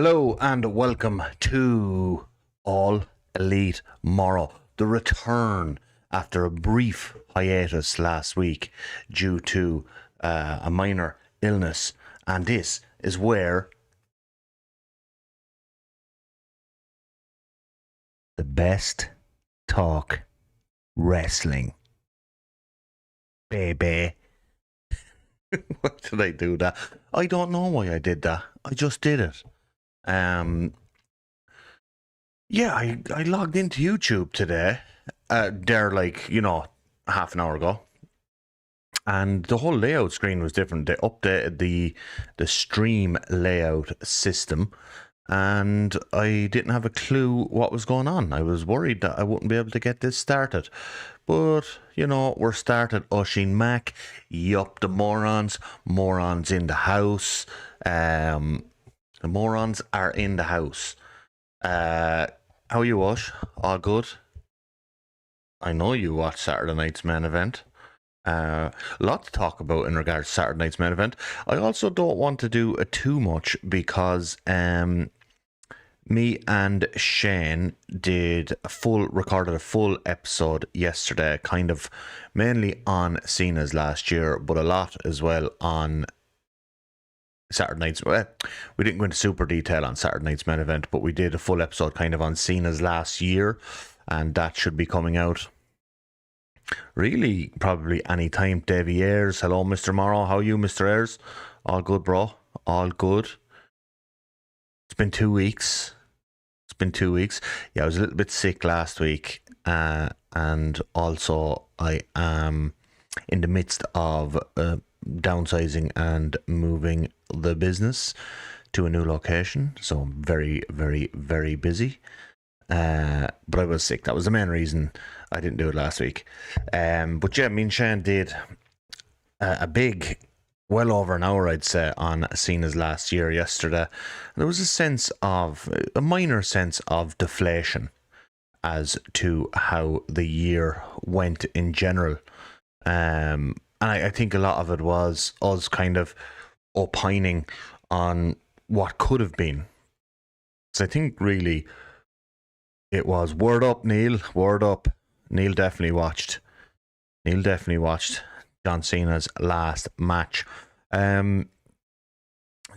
Hello and welcome to All Elite Morro, the return after a brief hiatus last week due to a minor illness, and this is where the best talk wrestling, baby. Why did I do that? I don't know why I did that. I just did it. Yeah, I logged into YouTube today, half an hour ago, and the whole layout screen was different. They updated the stream layout system, and I didn't have a clue what was going on. I was worried that I wouldn't be able to get this started, but we're started. Oisin Mac, yup, the morons in the house. The morons are in the house. How are you, Osh? All good? I know you watched Saturday night's main event. A lot to talk about in regards to Saturday night's main event. I also don't want to do too much because me and Shane recorded a full episode yesterday, kind of mainly on Cena's last year, but a lot as well on Saturday night's. We didn't go into super detail on Saturday night's main event, but we did a full episode kind of on Cena's last year, and that should be coming out really probably any time. Davey Ayres, hello Mr. Morrow, how are you, Mr. Ayres? All good, bro, all good. It's been 2 weeks. Yeah, I was a little bit sick last week, and also I am in the midst of downsizing and moving the business to a new location, so I'm very, very, very busy. But I was sick. That was the main reason I didn't do it last week. But yeah, me and Shane did a big, well over an hour, I'd say, on Cena's last year yesterday. There was a minor sense of deflation as to how the year went in general. And I think a lot of it was us kind of opining on what could have been. So I think really it was word up, Neil. Word up. Neil definitely watched John Cena's last match.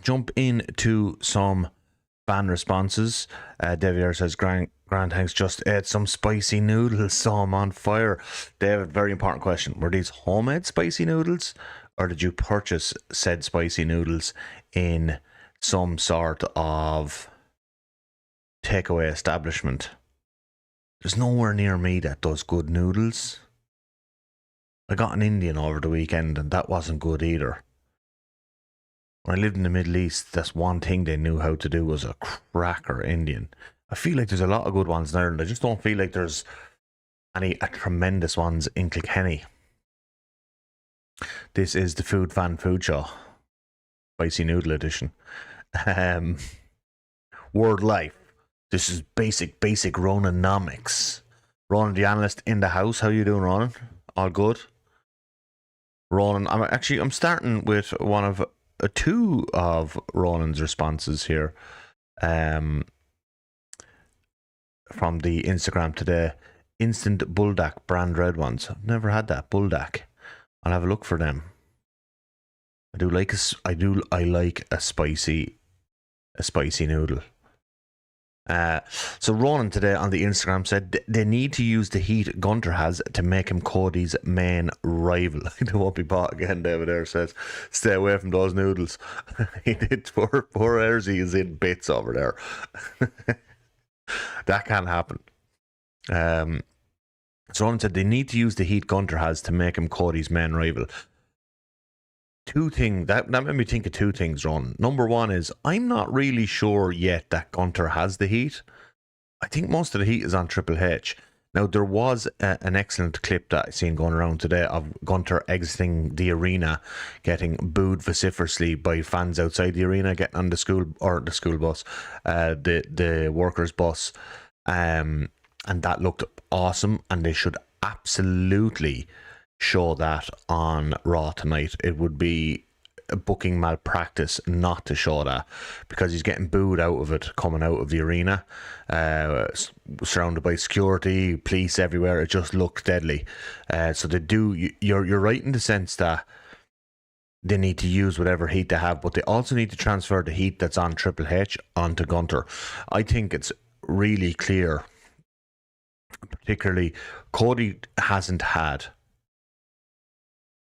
Jump into some fan responses. David says, Grand thanks, just ate some spicy noodles, saw them on fire. David, very important question. Were these homemade spicy noodles, or did you purchase said spicy noodles in some sort of takeaway establishment? There's nowhere near me that does good noodles. I got an Indian over the weekend, and that wasn't good either. When I lived in the Middle East, that's one thing they knew how to do, was a cracker Indian. I feel like there's a lot of good ones in Ireland. I just don't feel like there's any tremendous ones in Kilkenny. This is the Food Fan Food Show, Spicy Noodle Edition. Word Life. This is basic Ronanomics. Ronan, the analyst, in the house. How you doing, Ronan? All good? Ronan, I'm starting with one of two of Ronan's responses here. From the Instagram today. Instant Buldak brand red ones. I've never had that. Buldak. I'll have a look for them. I like a spicy noodle. So Ronan today on the Instagram said they need to use the heat Gunter has to make him Cody's main rival. They won't be bought again. David Ayres says, stay away from those noodles. He did. Poor Ayres, he is in bits over there. That can't happen. So Ronan said they need to use the heat Gunter has to make him Cody's main rival. Two things that made me think of two things, Ron. Number one is I'm not really sure yet that Gunter has the heat. I think most of the heat is on Triple H. Now there was an excellent clip that I seen going around today of Gunter exiting the arena, getting booed vociferously by fans outside the arena, getting on the school bus, the workers' bus, and that looked awesome. And they should absolutely show that on Raw tonight. It would be a booking malpractice not to show that, because he's getting booed out of it coming out of the arena, surrounded by security, police everywhere. It just looked deadly. So they do. You're right in the sense that they need to use whatever heat they have, but they also need to transfer the heat that's on Triple H onto Gunter. I think it's really clear, particularly Cody hasn't had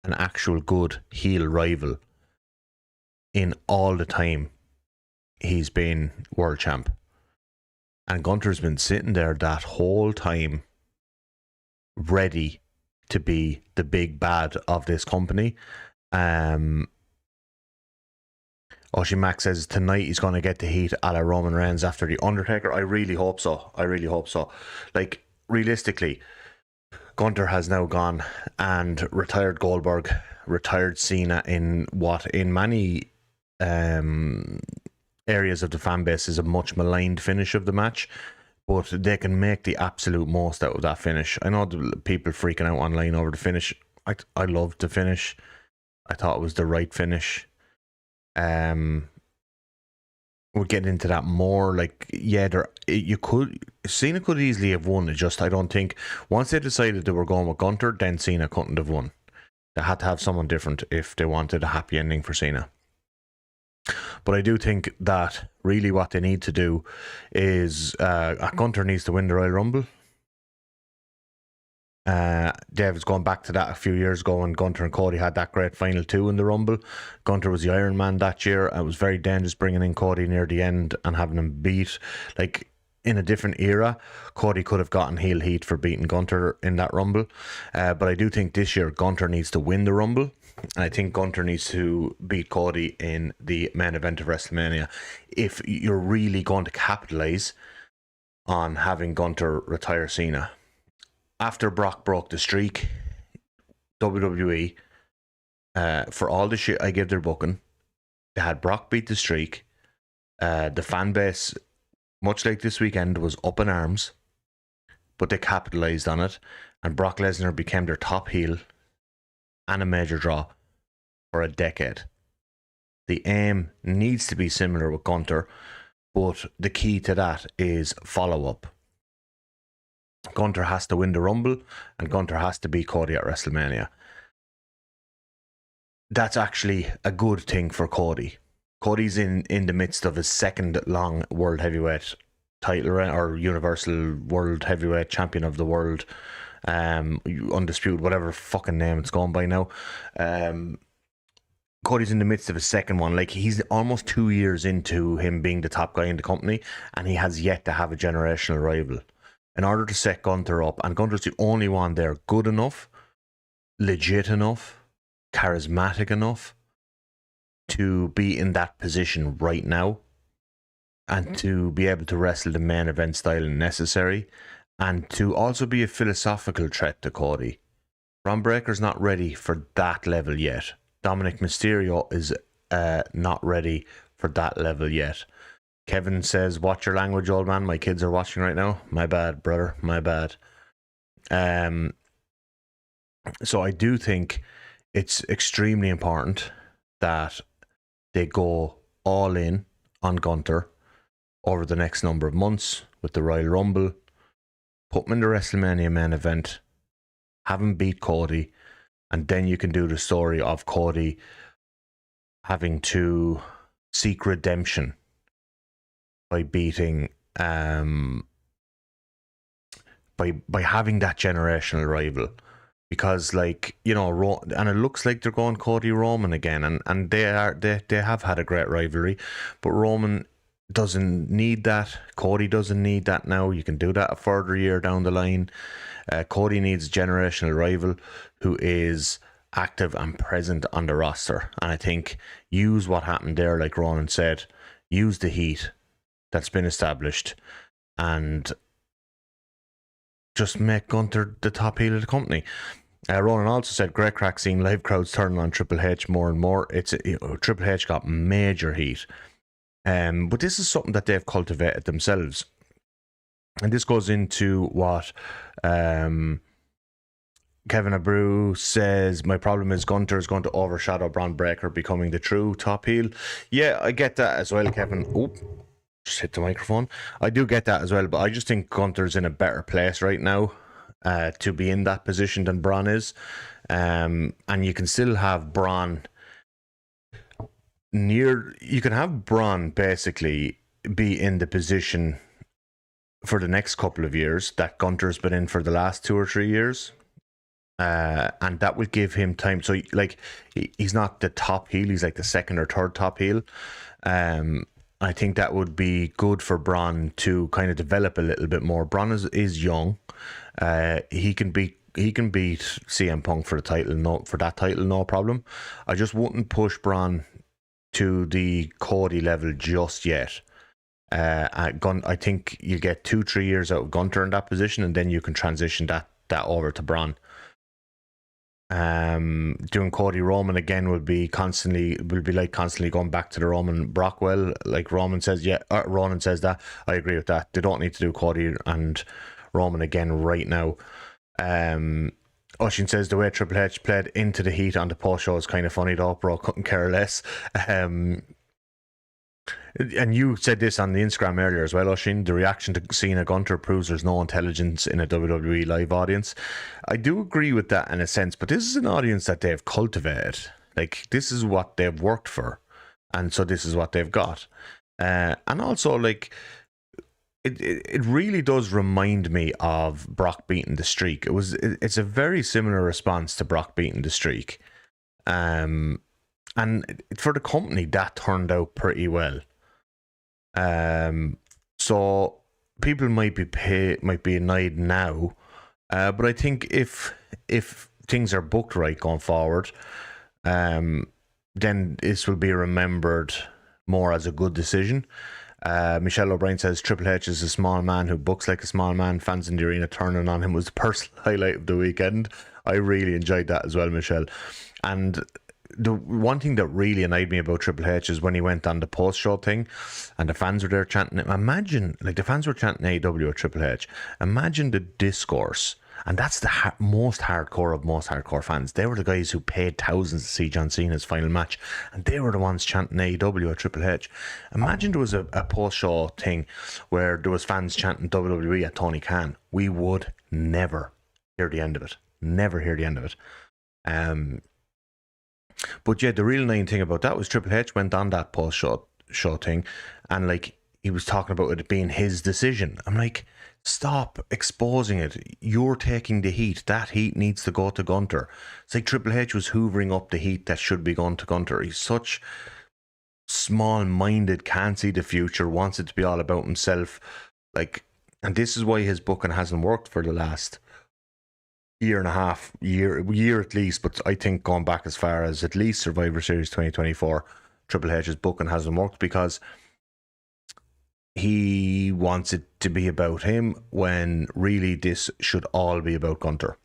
an actual good heel rival in all the time he's been world champ. And Gunter's been sitting there that whole time ready to be the big bad of this company. Oshi Max says tonight he's going to get the heat a la Roman Reigns after The Undertaker. I really hope so. Like, realistically, Gunter has now gone and retired Goldberg, retired Cena in what in many areas of the fan base is a much maligned finish of the match, but they can make the absolute most out of that finish. I know the people freaking out online over the finish. I loved the finish. I thought it was the right finish. We'll get into that more. Like, yeah, Cena could easily have won. It just, I don't think once they decided they were going with Gunter, then Cena couldn't have won. They had to have someone different if they wanted a happy ending for Cena. But I do think that really what they need to do is Gunter needs to win the Royal Rumble. David's going back to that a few years ago when Gunter and Cody had that great final 2 in the Rumble. Gunter was the Iron Man that year. It was very dangerous bringing in Cody near the end and having him beat. Like, in a different era, Cody could have gotten heel heat for beating Gunter in that Rumble. But I do think this year Gunter needs to win the Rumble. And I think Gunter needs to beat Cody in the main event of WrestleMania if you're really going to capitalize on having Gunter retire Cena. After Brock broke the streak, WWE, for all the shit I give their booking, they had Brock beat the streak. The fan base, much like this weekend, was up in arms, but they capitalized on it, and Brock Lesnar became their top heel and a major draw for a decade. The aim needs to be similar with Gunter, but the key to that is follow-up. Gunter has to win the Rumble, and Gunter has to beat Cody at WrestleMania. That's actually a good thing for Cody. Cody's in the midst of his second long World Heavyweight title, or Universal World Heavyweight Champion of the World, Undisputed, whatever fucking name it's gone by now. Cody's in the midst of his second one. Like, he's almost 2 years into him being the top guy in the company, and he has yet to have a generational rival. In order to set Gunter up, and Gunter's the only one there good enough, legit enough, charismatic enough to be in that position right now, and to be able to wrestle the main event style necessary, and to also be a philosophical threat to Cody. Ron Breaker's not ready for that level yet. Dominic Mysterio is not ready for that level yet. Kevin says, watch your language, old man. My kids are watching right now. My bad, brother. My bad. So I do think it's extremely important that they go all in on Gunter over the next number of months with the Royal Rumble. Put him in the WrestleMania main event. Have him beat Cody. And then you can do the story of Cody having to seek redemption by beating, by having that generational rival, because, like, you know, and it looks like they're going Cody Roman again, and they have had a great rivalry, but Roman doesn't need that. Cody doesn't need that now. You can do that a further year down the line. Cody needs a generational rival who is active and present on the roster, and I think use what happened there, like Ronan said, use the heat that's been established, and just make Gunter the top heel of the company. Ronan also said, great crack seeing live crowds turning on Triple H more and more. Triple H got major heat. But this is something that they've cultivated themselves. And this goes into what Kevin Abreu says, my problem is Gunter is going to overshadow Braun Breaker becoming the true top heel. Yeah, I get that as well, Kevin. Oh, just hit the microphone. I do get that as well, but I just think Gunter's in a better place right now to be in that position than Braun is. And you can still have Braun you can have Braun basically be in the position for the next couple of years that Gunter's been in for the last 2 or 3 years. And that will give him time. So, like, he's not the top heel. He's like the second or third top heel. I think that would be good for Braun to kind of develop a little bit more. Braun is young. He can beat CM Punk for the title. No problem. I just wouldn't push Braun to the Cody level just yet. I think you get 2-3 years out of Gunter in that position, and then you can transition that over to Braun. Doing Cody Roman again will be like constantly going back to the Roman Brockwell. Like Ronan says that. I agree with that. They don't need to do Cody and Roman again right now. Oshin says the way Triple H played into the heat on the post show is kind of funny though, bro. Couldn't care less. And you said this on the Instagram earlier as well, Oshin. The reaction to Cena Gunter proves there's no intelligence in a WWE live audience. I do agree with that in a sense, but this is an audience that they've cultivated. Like, this is what they've worked for, and so this is what they've got. And also, like, it really does remind me of Brock beating the Streak. It's a very similar response to Brock beating the Streak. And for the company, that turned out pretty well. So people might be annoyed now, but I think if things are booked right going forward, then this will be remembered more as a good decision. Michelle O'Brien says Triple H is a small man who books like a small man. Fans in the arena turning on him was the personal highlight of the weekend. I really enjoyed that as well, Michelle. And the one thing that really annoyed me about Triple H is when he went on the post-show thing and the fans were there chanting it. Imagine, like, the fans were chanting AEW at Triple H. Imagine the discourse. And that's the most hardcore of most hardcore fans. They were the guys who paid thousands to see John Cena's final match, and they were the ones chanting AEW at Triple H. Imagine there was a post-show thing where there was fans chanting WWE at Tony Khan. We would never hear the end of it. Never hear the end of it. But yeah, the real annoying thing about that was Triple H went on that post-show thing, and like, he was talking about it being his decision. I'm like, stop exposing it. You're taking the heat. That heat needs to go to Gunter. It's like Triple H was hoovering up the heat that should be going to Gunter. He's such small-minded, can't see the future, wants it to be all about himself. Like, and this is why his booking hasn't worked for the last year and a half, year at least, but I think going back as far as at least Survivor Series 2024, Triple H's booking hasn't worked because he wants it to be about him when really this should all be about Gunter.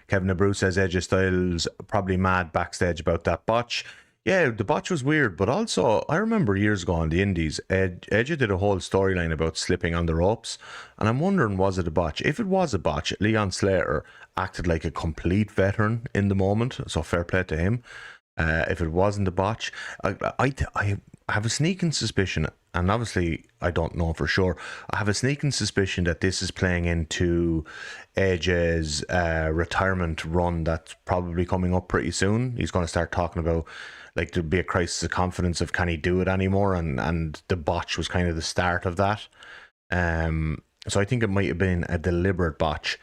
Kevin Abreu says AJ Styles probably mad backstage about that botch. Yeah, the botch was weird, but also I remember years ago on the Indies, AJ did a whole storyline about slipping on the ropes, and I'm wondering, was it a botch? If it was a botch, Leon Slater acted like a complete veteran in the moment, so fair play to him. If it wasn't a botch, I have a sneaking suspicion, and obviously I don't know for sure, I have a sneaking suspicion that this is playing into AJ's retirement run that's probably coming up pretty soon. He's going to start talking about, like, there'll be a crisis of confidence of can he do it anymore, and the botch was kind of the start of that. So I think it might have been a deliberate botch.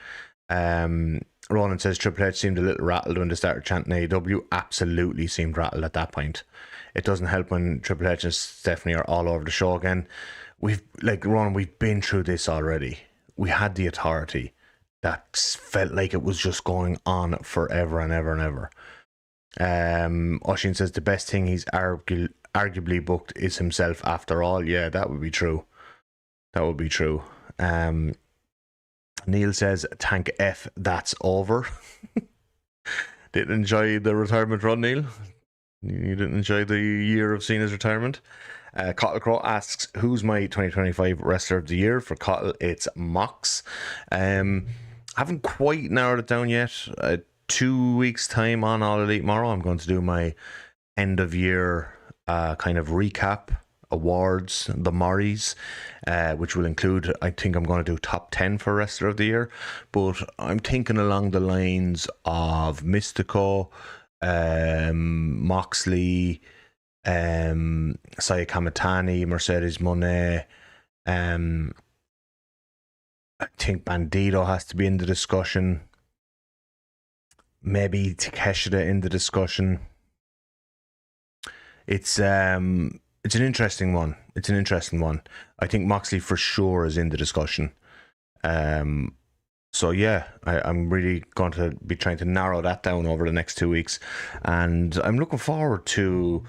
Ronan says Triple H seemed a little rattled when they started chanting AEW. Absolutely seemed rattled at that point. It doesn't help when Triple H and Stephanie are all over the show again. Ronan, we've been through this already. We had the authority that felt like it was just going on forever and ever and ever. Oshin says the best thing he's arguably booked is himself after all. Yeah, that would be true. That would be true. Neil says, thank F, that's over. Didn't enjoy the retirement run, Neil? You didn't enjoy the year of Cena's retirement? Cottle Crow asks, who's my 2025 wrestler of the year? For Cottle, it's Mox. Haven't quite narrowed it down yet. 2 weeks time on All Elite Morro, I'm going to do my end of year kind of recap awards, the Morries, which will include, I think I'm going to do top 10 for the rest of the year, but I'm thinking along the lines of Mystico, Moxley, Saya Kamatani, Mercedes Moné. I think Bandito has to be in the discussion. Maybe Takeshita in the discussion. It's an interesting one. It's an interesting one. I think Moxley for sure is in the discussion. So yeah, I'm really going to be trying to narrow that down over the next 2 weeks, and I'm looking forward to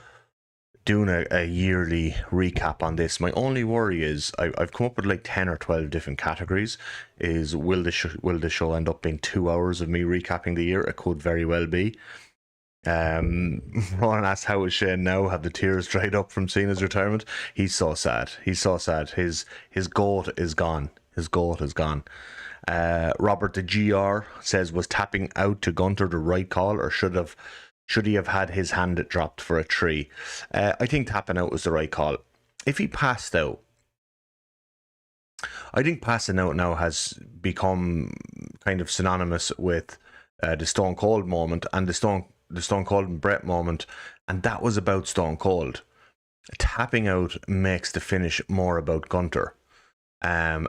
doing a yearly recap on this. My only worry is I've come up with like 10 or 12 different categories. Will the show end up being 2 hours of me recapping the year? It could very well be. Ron asked, how is Shane now? Have the tears dried up from Cena's retirement? He's so sad. He's so sad. His goat is gone. His goat is gone. Robert the GR says, was tapping out to Gunter the right call, or should he have had his hand dropped for a tree? I think tapping out was the right call. If he passed out, I think passing out now has become kind of synonymous with the Stone Cold moment and the Stone Cold and Brett moment, and that was about Stone Cold. Tapping out makes the finish more about Gunter, and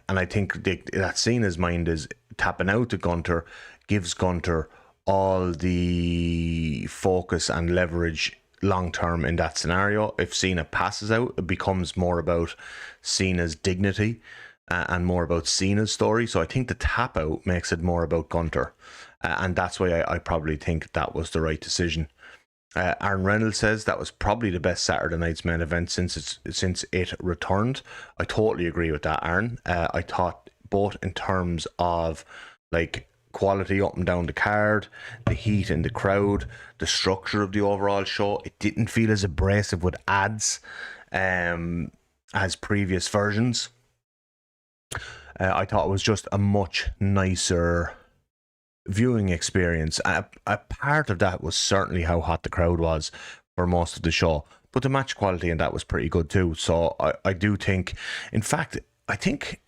I think that Cena's mind is tapping out to Gunter gives Gunter all the focus and leverage long term in that scenario. If Cena passes out, it becomes more about Cena's dignity and more about Cena's story. So I think the tap out makes it more about Gunter, and that's why I probably think that was the right decision. Aaron Reynolds says that was probably the best Saturday night's main event since it returned. I totally agree with that, Aaron. I thought both in terms of like quality up and down the card, the heat in the crowd, the structure of the overall show, it didn't feel as abrasive with ads as previous versions. I thought it was just a much nicer viewing experience. A part of that was certainly how hot the crowd was for most of the show, but the match quality in that was pretty good too. So I do think, in fact, I think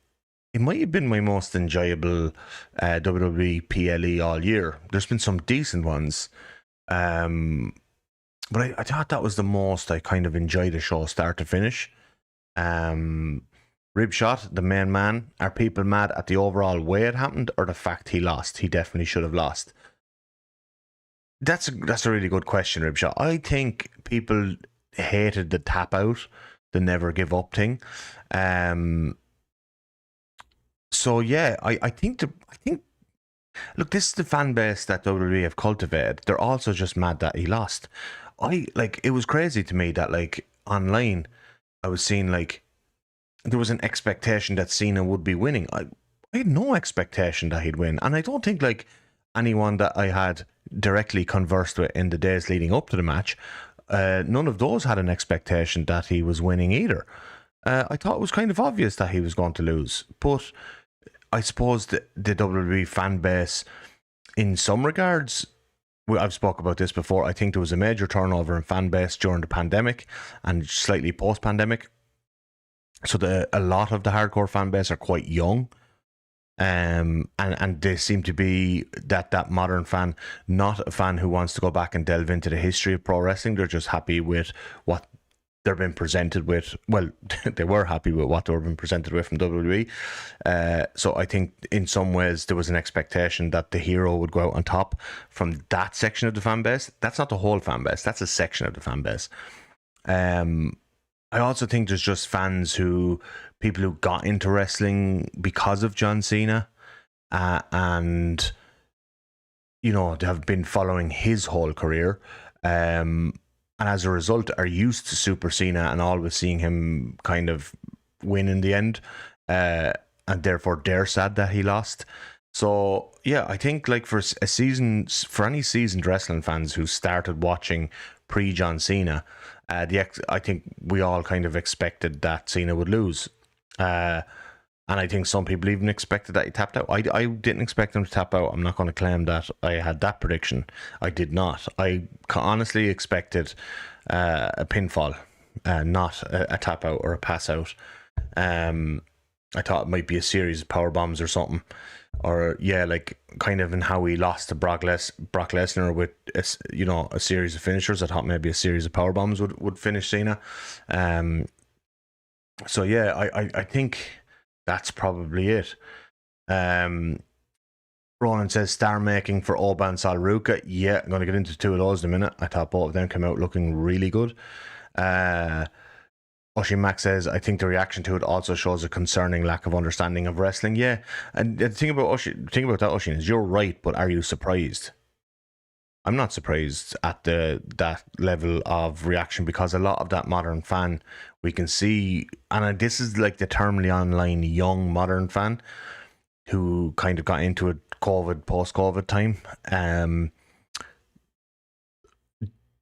it might have been my most enjoyable WWE PLE all year. There's been some decent ones, but I thought that was the most I kind of enjoyed the show start to finish. Ribshot, the main man, are people mad at the overall way it happened or the fact he lost? He definitely should have lost. That's a really good question, Ribshot. I think people hated the tap out, the never give up thing. So yeah, I think look, this is the fan base that WWE have cultivated. They're also just mad that he lost. It was crazy to me that like online I was seeing like there was an expectation that Cena would be winning. I had no expectation that he'd win, and I don't think like anyone that I had directly conversed with in the days leading up to the match, none of those had an expectation that he was winning either. I thought it was kind of obvious that he was going to lose, but I suppose the WWE fan base, in some regards, I've spoke about this before, I think there was a major turnover in fan base during the pandemic and slightly post-pandemic. So a lot of the hardcore fan base are quite young, and they seem to be that modern fan, not a fan who wants to go back and delve into the history of pro wrestling. They're just happy with what they're being presented with. Well, they were happy with what they were being presented with from WWE. So I think in some ways there was an expectation that the hero would go out on top from that section of the fan base. That's not the whole fan base. That's a section of the fan base. I also think there's just people who got into wrestling because of John Cena, and you know, they have been following his whole career, and as a result are used to Super Cena and always seeing him kind of win in the end, and therefore they're sad that he lost. So yeah, I think like for any seasoned wrestling fans who started watching pre John Cena, I think we all kind of expected that Cena would lose. And I think some people even expected that he tapped out. I didn't expect him to tap out. I'm not going to claim that I had that prediction. I did not. I honestly expected a pinfall, not a tap out or a pass out. I thought it might be a series of power bombs or something. Or like kind of in how he lost to Brock Lesnar with a series of finishers. I thought maybe a series of power bombs would finish Cena. So yeah, I think that's probably it. Ronan says star making for Oban Sal Ruka. Yeah, I'm going to get into two of those in a minute. I thought both of them came out looking really good. Oshin Mac says, I think the reaction to it also shows a concerning lack of understanding of wrestling. Yeah, and the thing about that, Oshin, is you're right, but are you surprised? I'm not surprised at that level of reaction, because a lot of that modern fan we can see, and this is like the terminally online young modern fan who kind of got into it post-COVID time.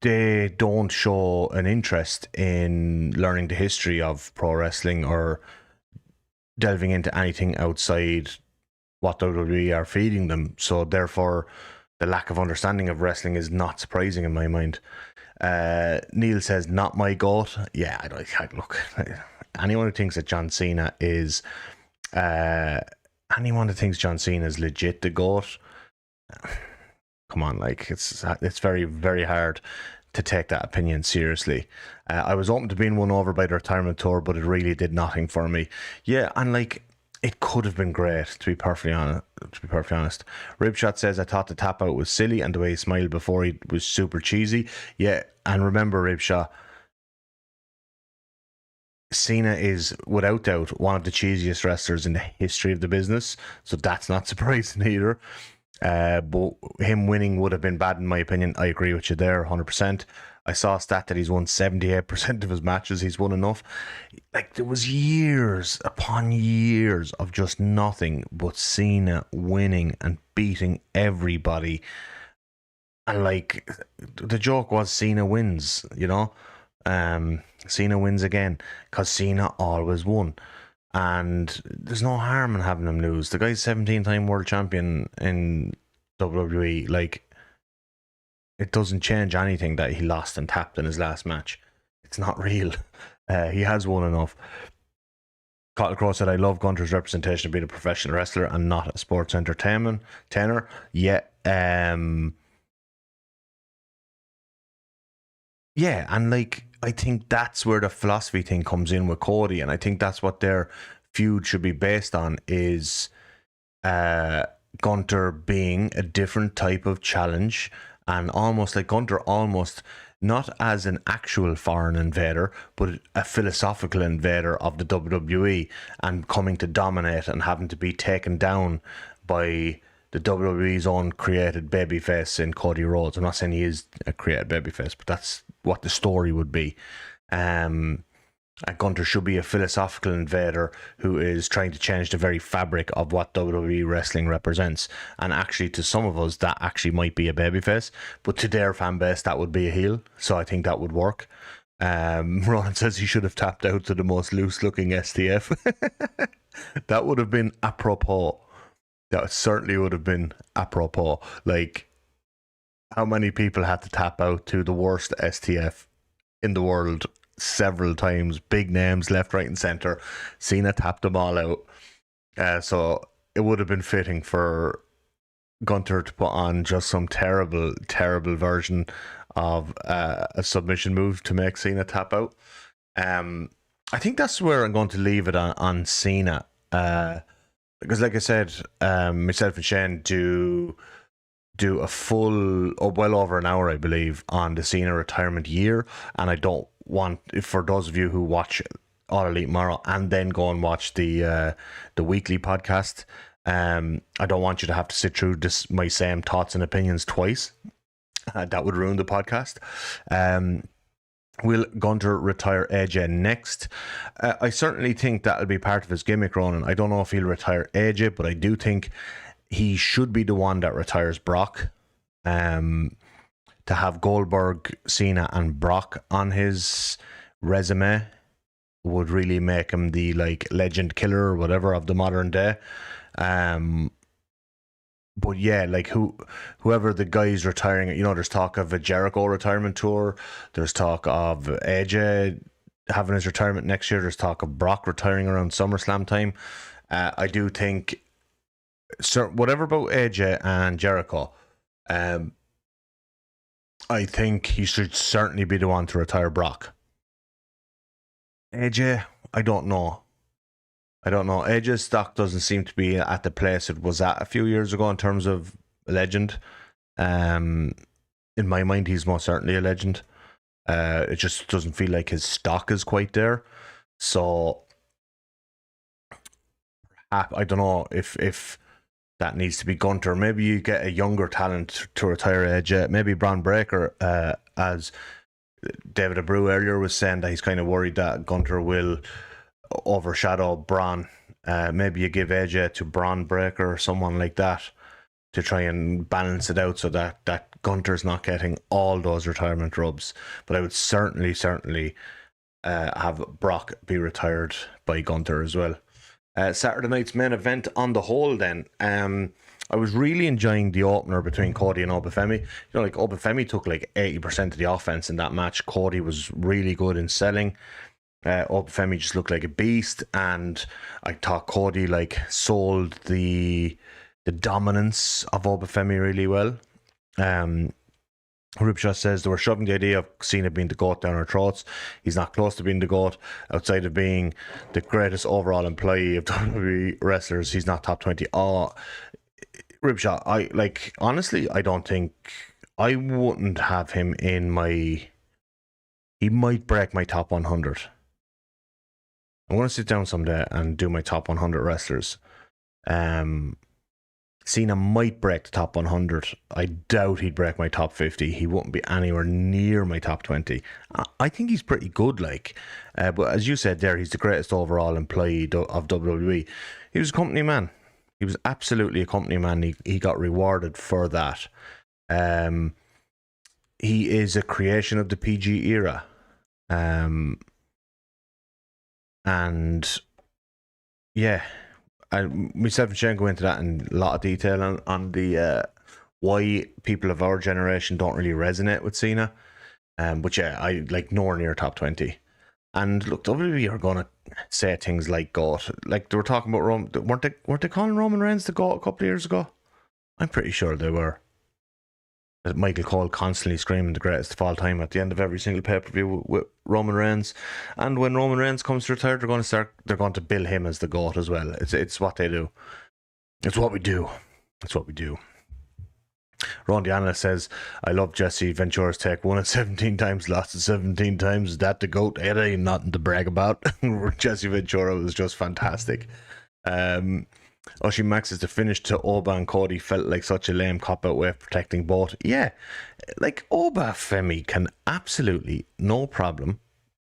They don't show an interest in learning the history of pro wrestling or delving into anything outside what WWE are feeding them. So therefore, the lack of understanding of wrestling is not surprising in my mind. Neil says, not my goat. Yeah, I look, anyone who thinks that John Cena is legit the goat, come on, like it's very, very hard to take that opinion seriously. I was open to being won over by the retirement tour, but it really did nothing for me. Yeah, and like, it could have been great, to be perfectly honest. Ribshot says, I thought the tap out was silly, and the way he smiled before he was super cheesy. Yeah, and remember, Ribshot, Cena is without doubt one of the cheesiest wrestlers in the history of the business, so that's not surprising either. But him winning would have been bad in my opinion. I agree with you there 100%. I saw a stat that he's won 78% of his matches. He's won enough. Like, there was years upon years of just nothing but Cena winning and beating everybody. And like, the joke was Cena wins, Cena wins again, because Cena always won. And there's no harm in having him lose. The guy's 17-time world champion in WWE. Like, it doesn't change anything that he lost and tapped in his last match. It's not real. He has won enough. Cottle Crow said, I love Gunter's representation of being a professional wrestler and not a sports entertainer. Yeah. Yeah, and like, I think that's where the philosophy thing comes in with Cody, and I think that's what their feud should be based on, is Gunter being a different type of challenge, and almost like Gunter, almost not as an actual foreign invader, but a philosophical invader of the WWE, and coming to dominate and having to be taken down by the WWE's own created babyface in Cody Rhodes. I'm not saying he is a created babyface, but that's what the story would be. Gunter should be a philosophical invader who is trying to change the very fabric of what WWE wrestling represents. And actually, to some of us, that actually might be a babyface, but to their fan base, that would be a heel. So I think that would work. Ronan says he should have tapped out to the most loose-looking STF. That would have been apropos. That certainly would have been apropos. Like, how many people had to tap out to the worst STF in the world several times? Big names, left, right, and center. Cena tapped them all out. So it would have been fitting for Gunter to put on just some terrible, terrible version of a submission move to make Cena tap out. I think that's where I'm going to leave it on Cena. Because, like I said, myself and Shane do a full, well over an hour, I believe, on the Cena retirement year, and I don't want, for those of you who watch All Elite Morro and then go and watch the weekly podcast, I don't want you to have to sit through my same thoughts and opinions twice. That would ruin the podcast. Will Gunter retire AJ next? I certainly think that'll be part of his gimmick, Ronan. I don't know if he'll retire AJ, but I do think he should be the one that retires Brock. To have Goldberg, Cena, and Brock on his resume would really make him the like legend killer or whatever of the modern day. But yeah, like whoever the guys retiring, there's talk of a Jericho retirement tour. There's talk of AJ having his retirement next year. There's talk of Brock retiring around SummerSlam time. I do think, whatever about AJ and Jericho, I think he should certainly be the one to retire Brock. AJ, I don't know. AJ's stock doesn't seem to be at the place it was at a few years ago in terms of a legend. In my mind, he's most certainly a legend. It just doesn't feel like his stock is quite there. So I don't know if that needs to be Gunter. Maybe you get a younger talent to retire AJ. Maybe Braun Breaker, as David Abreu earlier was saying, that he's kind of worried that Gunter will overshadow Braun. Maybe you give AJ to Braun Breaker or someone like that to try and balance it out so that Gunter's not getting all those retirement rubs. But I would certainly have Brock be retired by Gunter as well. Saturday night's main event on the whole then. I was really enjoying the opener between Cody and Obafemi. Like Obafemi took like 80% of the offense in that match. Cody was really good in selling. Obafemi just looked like a beast, and I thought Cody like sold the dominance of Obafemi really well. Ripshaw says they were shoving the idea of Cena being the GOAT down our throats. He's not close to being the GOAT. Outside of being the greatest overall employee of WWE wrestlers, he's not top 20. Oh, Ripshaw, honestly, I don't think I wouldn't have him in my. He might break my top 100. I'm going to sit down someday and do my top 100 wrestlers. Cena might break the top 100. I doubt he'd break my top 50. He wouldn't be anywhere near my top 20. I think he's pretty good, but as you said there, he's the greatest overall employee of WWE. He was a company man. He was absolutely a company man. He got rewarded for that. He is a creation of the PG era. And yeah, myself and Shane go into that in a lot of detail on the why people of our generation don't really resonate with Cena. But yeah, I like nowhere near top 20. And look, WWE are going to say things like GOAT. Like they were talking about Roman. Weren't they calling Roman Reigns the GOAT a couple of years ago? I'm pretty sure they were. Michael Cole constantly screaming the greatest of all time at the end of every single pay-per-view with Roman Reigns. And when Roman Reigns comes to retire, they're going to bill him as the GOAT as well. It's what they do. It's what we do. Ron Diana says, I love Jesse Ventura's take. Won it 17 times, lost it 17 times. Is that the GOAT? It ain't nothing to brag about. Jesse Ventura was just fantastic. Oshie Max is the finish to Oba and Cody felt like such a lame cop-out way of protecting both. Yeah, like Oba Femi can absolutely, no problem,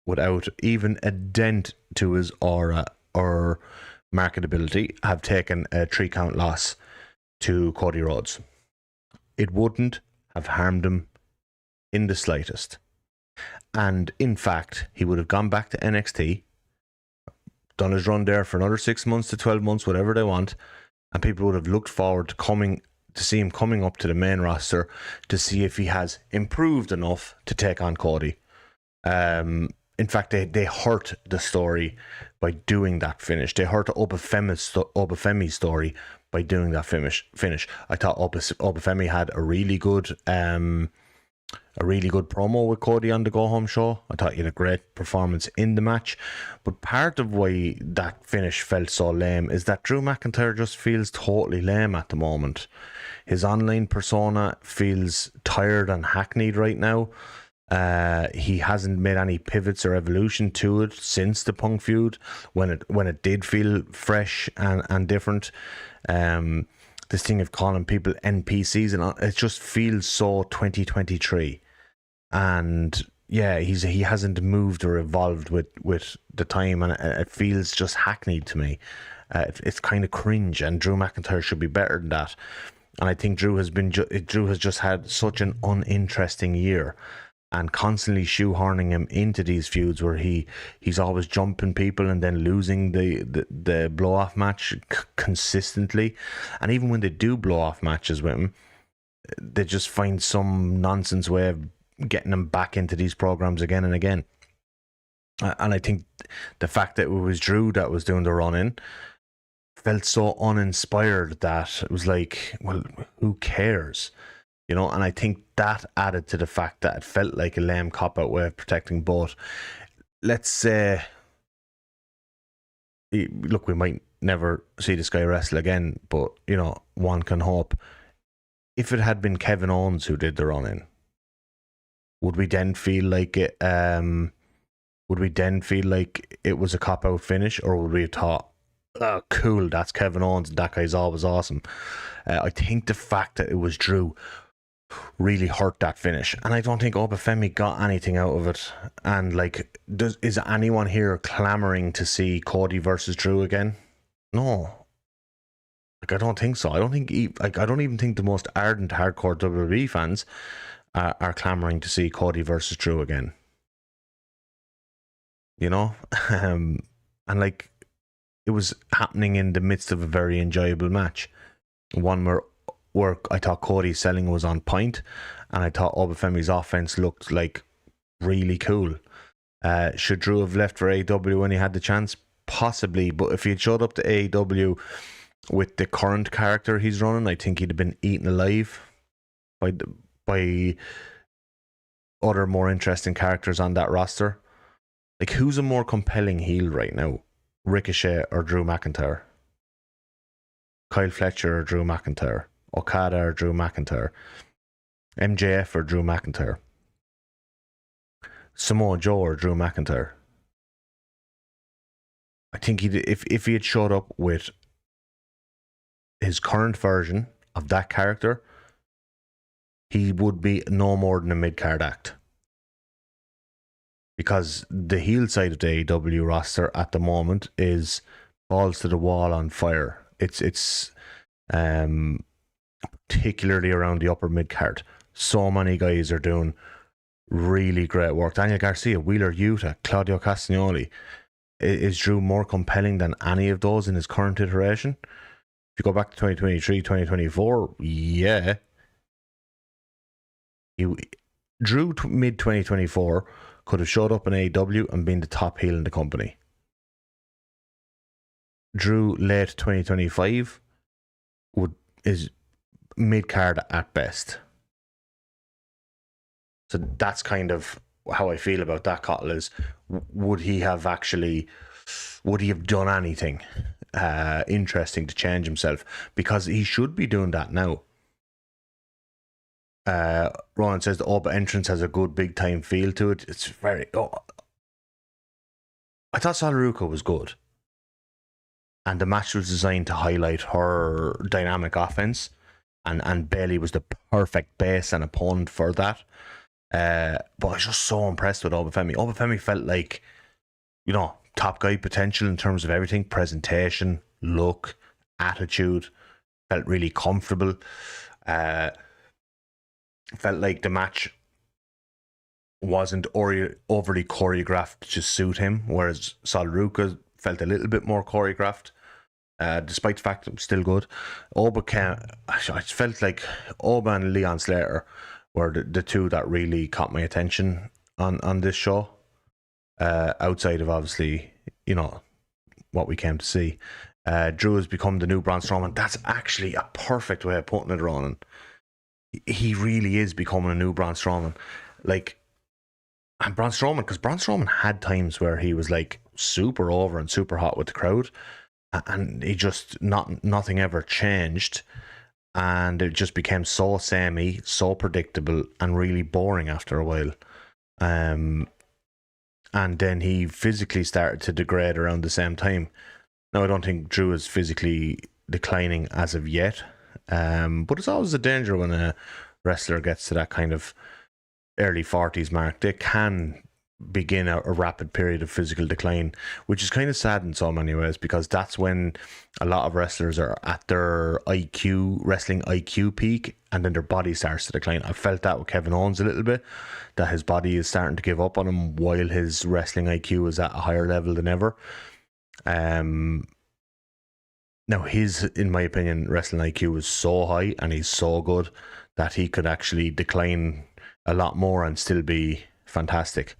without even a dent to his aura or marketability, have taken a 3-count loss to Cody Rhodes. It wouldn't have harmed him in the slightest. And in fact, he would have gone back to NXT, done his run there for another 6 months to 12 months, whatever they want, and people would have looked forward to see him coming up to the main roster to see if he has improved enough to take on Cody. In fact, they hurt the story by doing that finish. They hurt Obafemi's story by doing that finish. I thought Obafemi had a really good promo with Cody on the Go Home show. I thought he had a great performance in the match. But part of why that finish felt so lame is that Drew McIntyre just feels totally lame at the moment. His online persona feels tired and hackneyed right now. He hasn't made any pivots or evolution to it since the Punk feud, when it did feel fresh and different. This thing of calling people NPCs, and it just feels so 2023. And yeah, he hasn't moved or evolved with the time, and it feels just hackneyed to me. It's kind of cringe, and Drew McIntyre should be better than that. And I think Drew has just had such an uninteresting year. and constantly shoehorning him into these feuds where he's always jumping people and then losing the blow off match consistently. And even when they do blow off matches with him, they just find some nonsense way of getting him back into these programs again and again. And I think the fact that it was Drew that was doing the run in felt so uninspired that it was like, well, who cares? You know, and I think that added to the fact that it felt like a lame cop-out way of protecting both. Let's say, look, we might never see this guy wrestle again, but, you know, one can hope. If it had been Kevin Owens who did the run-in, would we then feel like it? Would we then feel like it was a cop-out finish, or would we have thought, oh, cool, that's Kevin Owens, and that guy's always awesome? I think the fact that it was Drew really hurt that finish, and I don't think Obafemi got anything out of it. And like, is anyone here clamoring to see Cody versus Drew again? No, like, I don't think so. I don't even think the most ardent hardcore WWE fans are clamoring to see Cody versus Drew again. You know, and like, it was happening in the midst of a very enjoyable match, one where I thought Cody's selling was on point, and I thought Obafemi's offense looked like really cool. Should Drew have left for AEW when he had the chance? Possibly, but if he had showed up to AEW with the current character he's running, I think he'd have been eaten alive by other more interesting characters on that roster. Like, who's a more compelling heel right now? Ricochet or Drew McIntyre? Kyle Fletcher or Drew McIntyre? Okada or Drew McIntyre? MJF or Drew McIntyre? Samoa Joe or Drew McIntyre? I think if he had showed up with his current version of that character, he would be no more than a mid-card act. Because the heel side of the AEW roster at the moment is balls to the wall on fire. It's particularly around the upper mid card. So many guys are doing really great work. Daniel Garcia, Wheeler Yuta, Claudio Castagnoli. Is Drew more compelling than any of those in his current iteration? If you go back to 2023, 2024, yeah. Drew mid 2024 could have showed up in AEW and been the top heel in the company. Drew late 2025 is mid-card at best. So that's kind of how I feel about that, Cottle, is would he have done anything interesting to change himself? Because he should be doing that now. Ronan says the Oba entrance has a good big time feel to it. It's very... I thought Salaruka was good. And the match was designed to highlight her dynamic offense. And Bailey was the perfect base and opponent for that. But I was just so impressed with Obafemi. Obafemi felt like, you know, top guy potential in terms of everything. Presentation, look, attitude. Felt really comfortable. Felt like the match wasn't overly choreographed to suit him, whereas Salaruka felt a little bit more choreographed, despite the fact it was still good. I felt like Oba and Leon Slater were the two that really caught my attention on this show, outside of, obviously, you know, what we came to see. Drew has become the new Braun Strowman. That's actually a perfect way of putting it, Ronan. He really is becoming a new Braun Strowman. Like, and Braun Strowman, because Braun Strowman had times where he was like super over and super hot with the crowd, and he just nothing ever changed, and it just became so samey, so predictable, and really boring after a while. And then he physically started to degrade around the same time. Now, I don't think Drew is physically declining as of yet. But it's always a danger when a wrestler gets to that kind of early 40s mark. They can begin a rapid period of physical decline, which is kind of sad in so many ways, because that's when a lot of wrestlers are at their wrestling IQ peak, and then their body starts to decline. I felt that with Kevin Owens a little bit, that his body is starting to give up on him while his wrestling IQ is at a higher level than ever. Now his, in my opinion, wrestling IQ is so high and he's so good that he could actually decline a lot more and still be fantastic.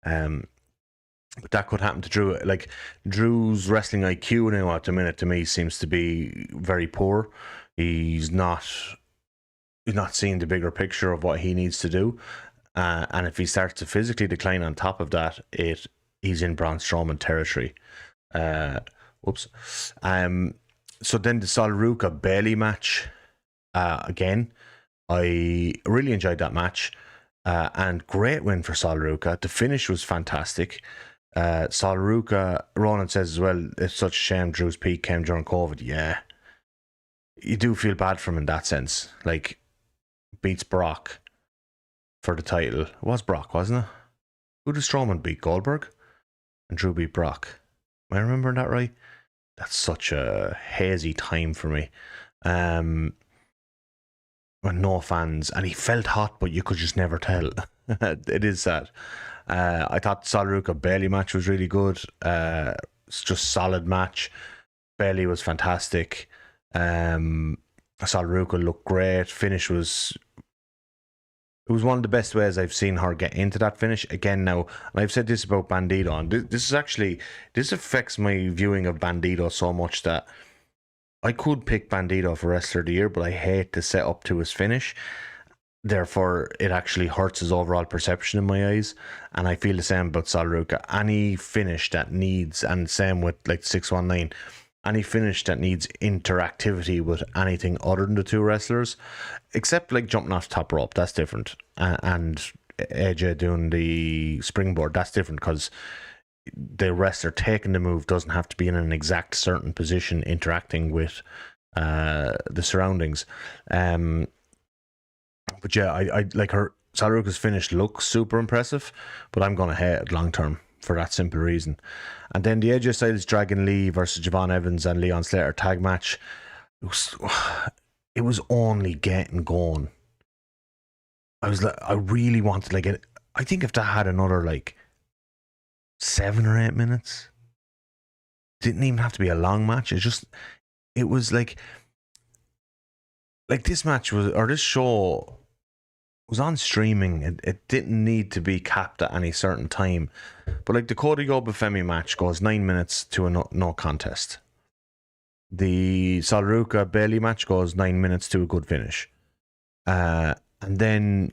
But that could happen to Drew. Like, Drew's wrestling IQ now at the minute, to me, seems to be very poor. He's not seeing the bigger picture of what he needs to do, and if he starts to physically decline on top of that, he's in Braun Strowman territory. So then the Sol Ruca Bailey match, again, I really enjoyed that match. And great win for Sol Ruca. The finish was fantastic. Sol Ruca, Ronan says as well, it's such a shame Drew's peak came during COVID. Yeah. You do feel bad for him in that sense. Like, beats Brock for the title. It was Brock, wasn't it? Who did Strowman beat? Goldberg? And Drew beat Brock. Am I remembering that right? That's such a hazy time for me. No fans, and he felt hot, but you could just never tell. It is sad. I thought the Sol Ruca Bailey match was really good. It's just solid match. Bailey was fantastic. Sol Ruca looked great. Finish was, it was one of the best ways I've seen her get into that finish. Again, now, and I've said this about Bandito, and this affects my viewing of Bandito so much that I could pick Bandito for Wrestler of the Year, but I hate to set up to his finish. Therefore, it actually hurts his overall perception in my eyes. And I feel the same about Sol Ruca. Any finish that needs, and same with like 619, any finish that needs interactivity with anything other than the two wrestlers, except like jumping off the top rope, that's different. And AJ doing the springboard, that's different, because the wrestler taking the move doesn't have to be in an exact certain position interacting with the surroundings. But yeah, I like her. Sol Ruca's finish looks super impressive, but I'm going to hate it long term for that simple reason. And then the AJ Styles Dragon Lee versus Javon Evans and Leon Slater tag match, it was only getting going. I really wanted, like, I think if that had another like 7 or 8 minutes, didn't even have to be a long match. It was like this match was, or this show was on streaming. It didn't need to be capped at any certain time. But like the Cody Gobafemi match goes 9 minutes to a no contest. The Sol Ruca Bailey match goes 9 minutes to a good finish. And then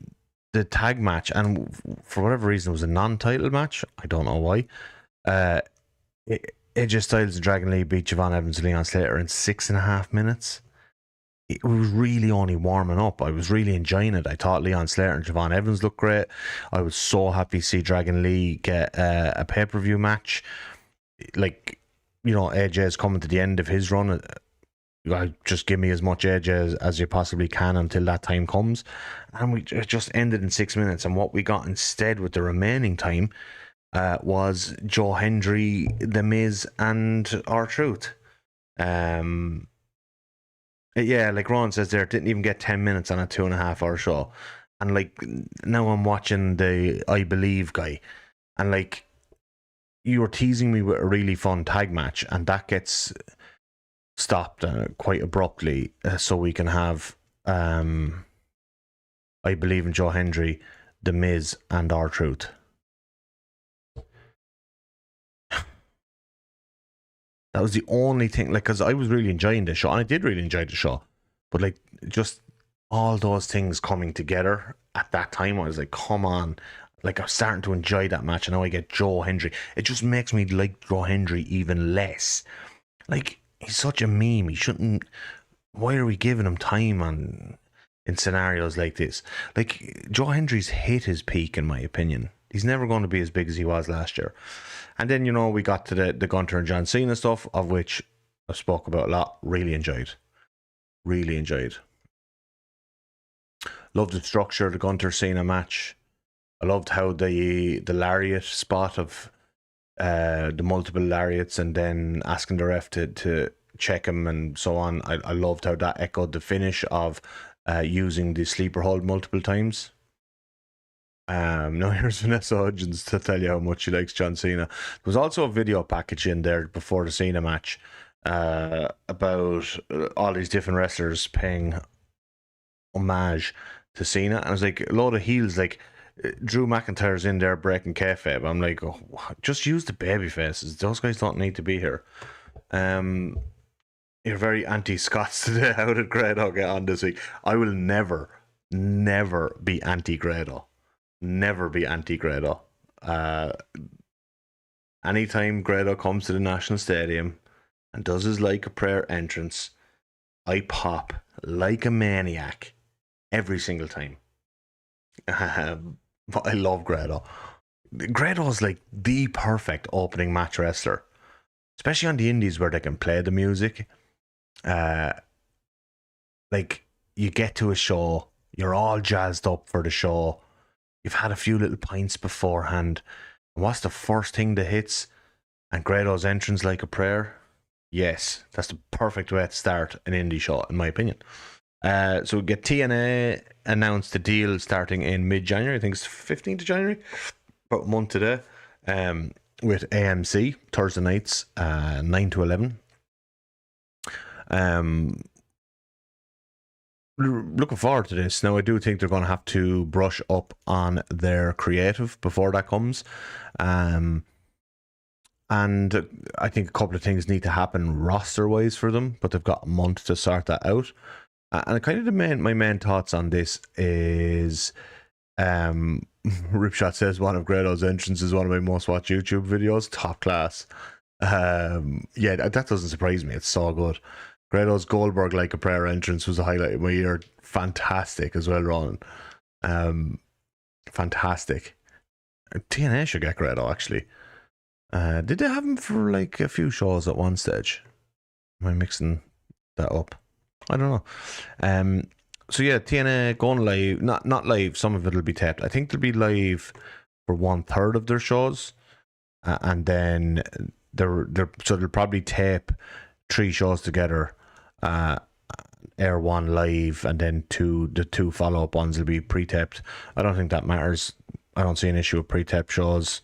the tag match, and for whatever reason, it was a non-title match. I don't know why. AJ Styles and Dragon Lee beat Javon Evans and Leon Slater in 6.5 minutes. It was really only warming up. I was really enjoying it. I thought Leon Slater and Javon Evans looked great. I was so happy to see Dragon Lee get a pay-per-view match. Like, you know, AJ is coming to the end of his run. Just give me as much AJ as you possibly can until that time comes. And it just ended in 6 minutes. And what we got instead with the remaining time was Joe Hendry, The Miz, and R-Truth. Yeah, like Ron says there, it didn't even get 10 minutes on a 2.5 hour show. And like, now I'm watching the I Believe guy, and like, you were teasing me with a really fun tag match, and that gets stopped quite abruptly, so we can have I Believe in Joe Hendry, The Miz, and R-Truth. That was the only thing, like, because I was really enjoying the show, and I did really enjoy the show, but like, just all those things coming together at that time, I was like, come on. Like, I was starting to enjoy that match, and now I get Joe Hendry. It just makes me like Joe Hendry even less. Like, he's such a meme. He shouldn't. Why are we giving him time in scenarios like this? Like, Joe Hendry's hit his peak, in my opinion. He's never going to be as big as he was last year. And then, you know, we got to the Gunter and John Cena stuff, of which I spoke about a lot. Really enjoyed. Really enjoyed. Loved the structure of the Gunter Cena match. I loved how the lariat spot of the multiple lariats and then asking the ref to check him and so on. I loved how that echoed the finish of using the sleeper hold multiple times. Now here's Vanessa Hudgens to tell you how much she likes John Cena. There was also a video package in there before the Cena match about all these different wrestlers paying homage to Cena. And I was like, a load of heels, like Drew McIntyre's in there breaking kayfabe. I'm like, oh, just use the baby faces. Those guys don't need to be here. You're very anti-Scots today. How did Grado get on this week? I will never be anti-Grado. Never be anti-Grado. Anytime Grado comes to the National Stadium and does his Like a Prayer entrance, I pop like a maniac every single time. I love Grado. Grado is like the perfect opening match wrestler, especially on the indies where they can play the music. Like you get to a show, you're all jazzed up for the show. You've had a few little pints beforehand. And what's the first thing that hits? And Grado's entrance Like a Prayer. Yes, that's the perfect way to start an indie show, in my opinion. So we get TNA announced the deal starting in mid-January. I think it's 15th of January, about a month today. With AMC Thursday nights, 9 to 11. Looking forward to this. Now, I do think they're going to have to brush up on their creative before that comes. And I think a couple of things need to happen roster-wise for them, but they've got a month to sort that out. And kind of my main thoughts on this is, Ripshot says one of Grado's entrances is one of my most watched YouTube videos. Top class. Yeah, that doesn't surprise me. It's so good. Grado's Goldberg Like a Prayer entrance was a highlight of my year. Fantastic as well, Ronan. Fantastic. TNA should get Grado, actually. Did they have him for like a few shows at one stage? Am I mixing that up? I don't know. So yeah, TNA going live. Not live. Some of it will be taped. I think they'll be live for 1/3 of their shows, and then they'll probably tape 3 shows together, air one live, and then the two follow-up ones will be pre-taped. I don't think that matters. I don't see an issue with pre-taped shows.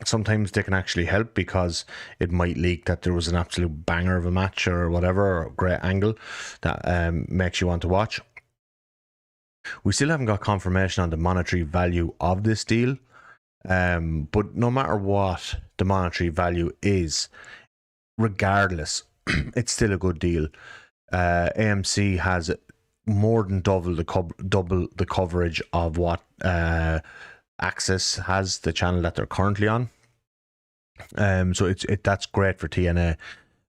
Sometimes they can actually help because it might leak that there was an absolute banger of a match or whatever, or a great angle that makes you want to watch. We still haven't got confirmation on the monetary value of this deal, but no matter what the monetary value is, regardless, it's still a good deal. AMC has more than double the coverage of what Access has, the channel that they're currently on. So that's great for TNA,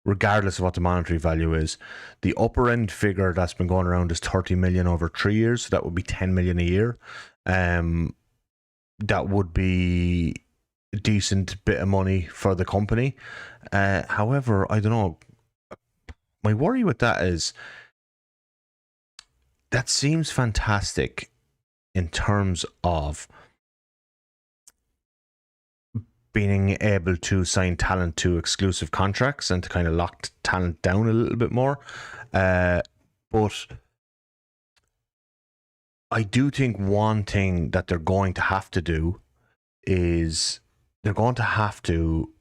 regardless of what the monetary value is. The upper end figure that's been going around is 30 million over 3 years, so that would be 10 million a year. That would be a decent bit of money for the company. However, I don't know. My worry with that is that seems fantastic in terms of being able to sign talent to exclusive contracts and to kind of lock talent down a little bit more. But I do think one thing that they're going to have to do is they're going to have to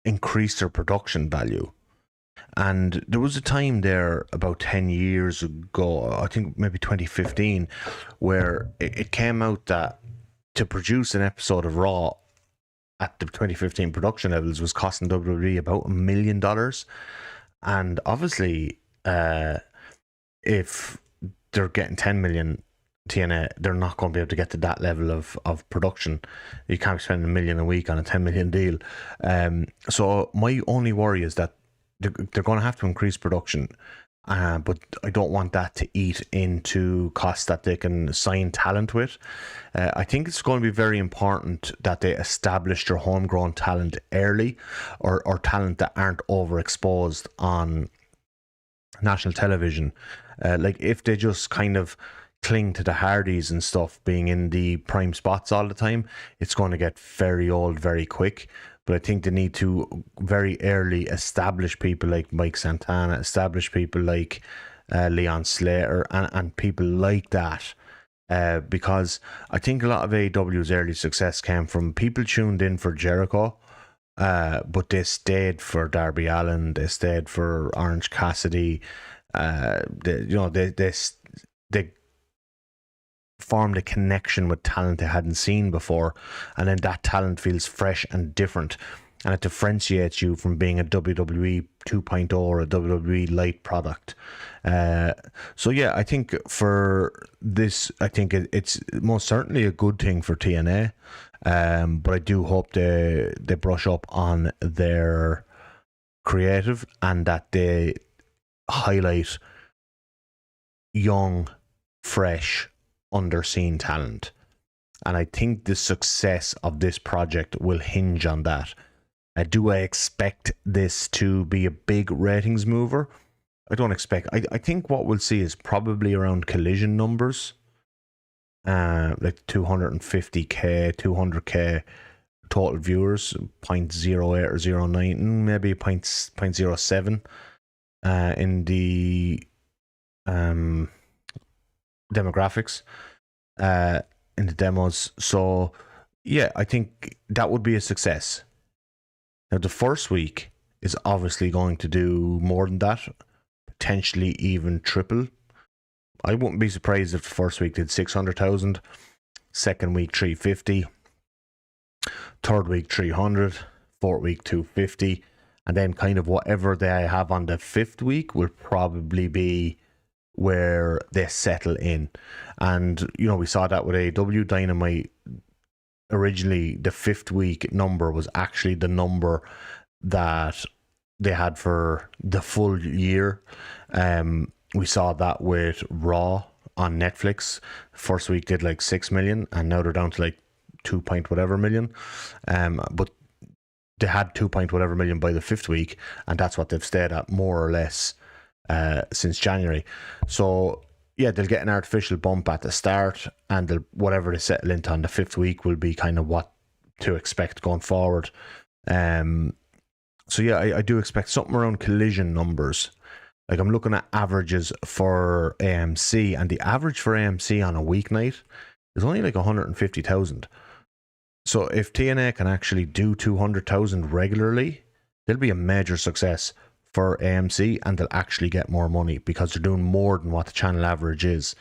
increase their production value. And there was a time there about 10 years ago, I think maybe 2015, where it came out that to produce an episode of Raw at the 2015 production levels was costing WWE about $1 million. And obviously, if they're getting 10 million TNA, they're not going to be able to get to that level of production. You can't be spending $1 million a week on a 10 million deal. So my only worry is that they're going to have to increase production, but I don't want that to eat into costs that they can sign talent with. I think it's going to be very important that they establish their homegrown talent early, or talent that aren't overexposed on national television. Like if they just kind of cling to the Hardys and stuff being in the prime spots all the time, it's going to get very old very quick. But I think they need to very early establish people like Mike Santana, establish people like Leon Slater, and people like that. Because I think a lot of AEW's early success came from people tuned in for Jericho, but they stayed for Darby Allin, they stayed for Orange Cassidy. They formed a connection with talent they hadn't seen before, and then that talent feels fresh and different, and it differentiates you from being a WWE 2.0 or a WWE light product. So yeah, I think for this, I think it's most certainly a good thing for TNA, but I do hope they brush up on their creative and that they highlight young, fresh, underseen talent. And I think the success of this project will hinge on that. Do I expect this to be a big ratings mover? I don't expect. I think what we'll see is probably around Collision numbers, like 250k, 200k total viewers, 0.08 or 0.9, maybe 0.07 in the demographics, in the demos. So yeah, I think that would be a success. Now the first week is obviously going to do more than that, potentially even triple. I wouldn't be surprised if the first week did 600,000, second week 350, third week 300, fourth week 250, and then kind of whatever they have on the fifth week will probably be where they settle in. And you know, we saw that with AEW Dynamite. Originally the fifth week number was actually the number that they had for the full year. We saw that with Raw on Netflix. First week did like 6 million, and now they're down to like 2 point whatever million. But they had 2 point whatever million by the fifth week, and that's what they've stayed at more or less since January. So yeah, they'll get an artificial bump at the start, and whatever they settle into on the fifth week will be kind of what to expect going forward. So yeah, I do expect something around Collision numbers. Like I'm looking at averages for AMC, and the average for AMC on a weeknight is only like 150,000. So if TNA can actually do 200,000 regularly, they'll be a major success for AMC, and they'll actually get more money because they're doing more than what the channel average is.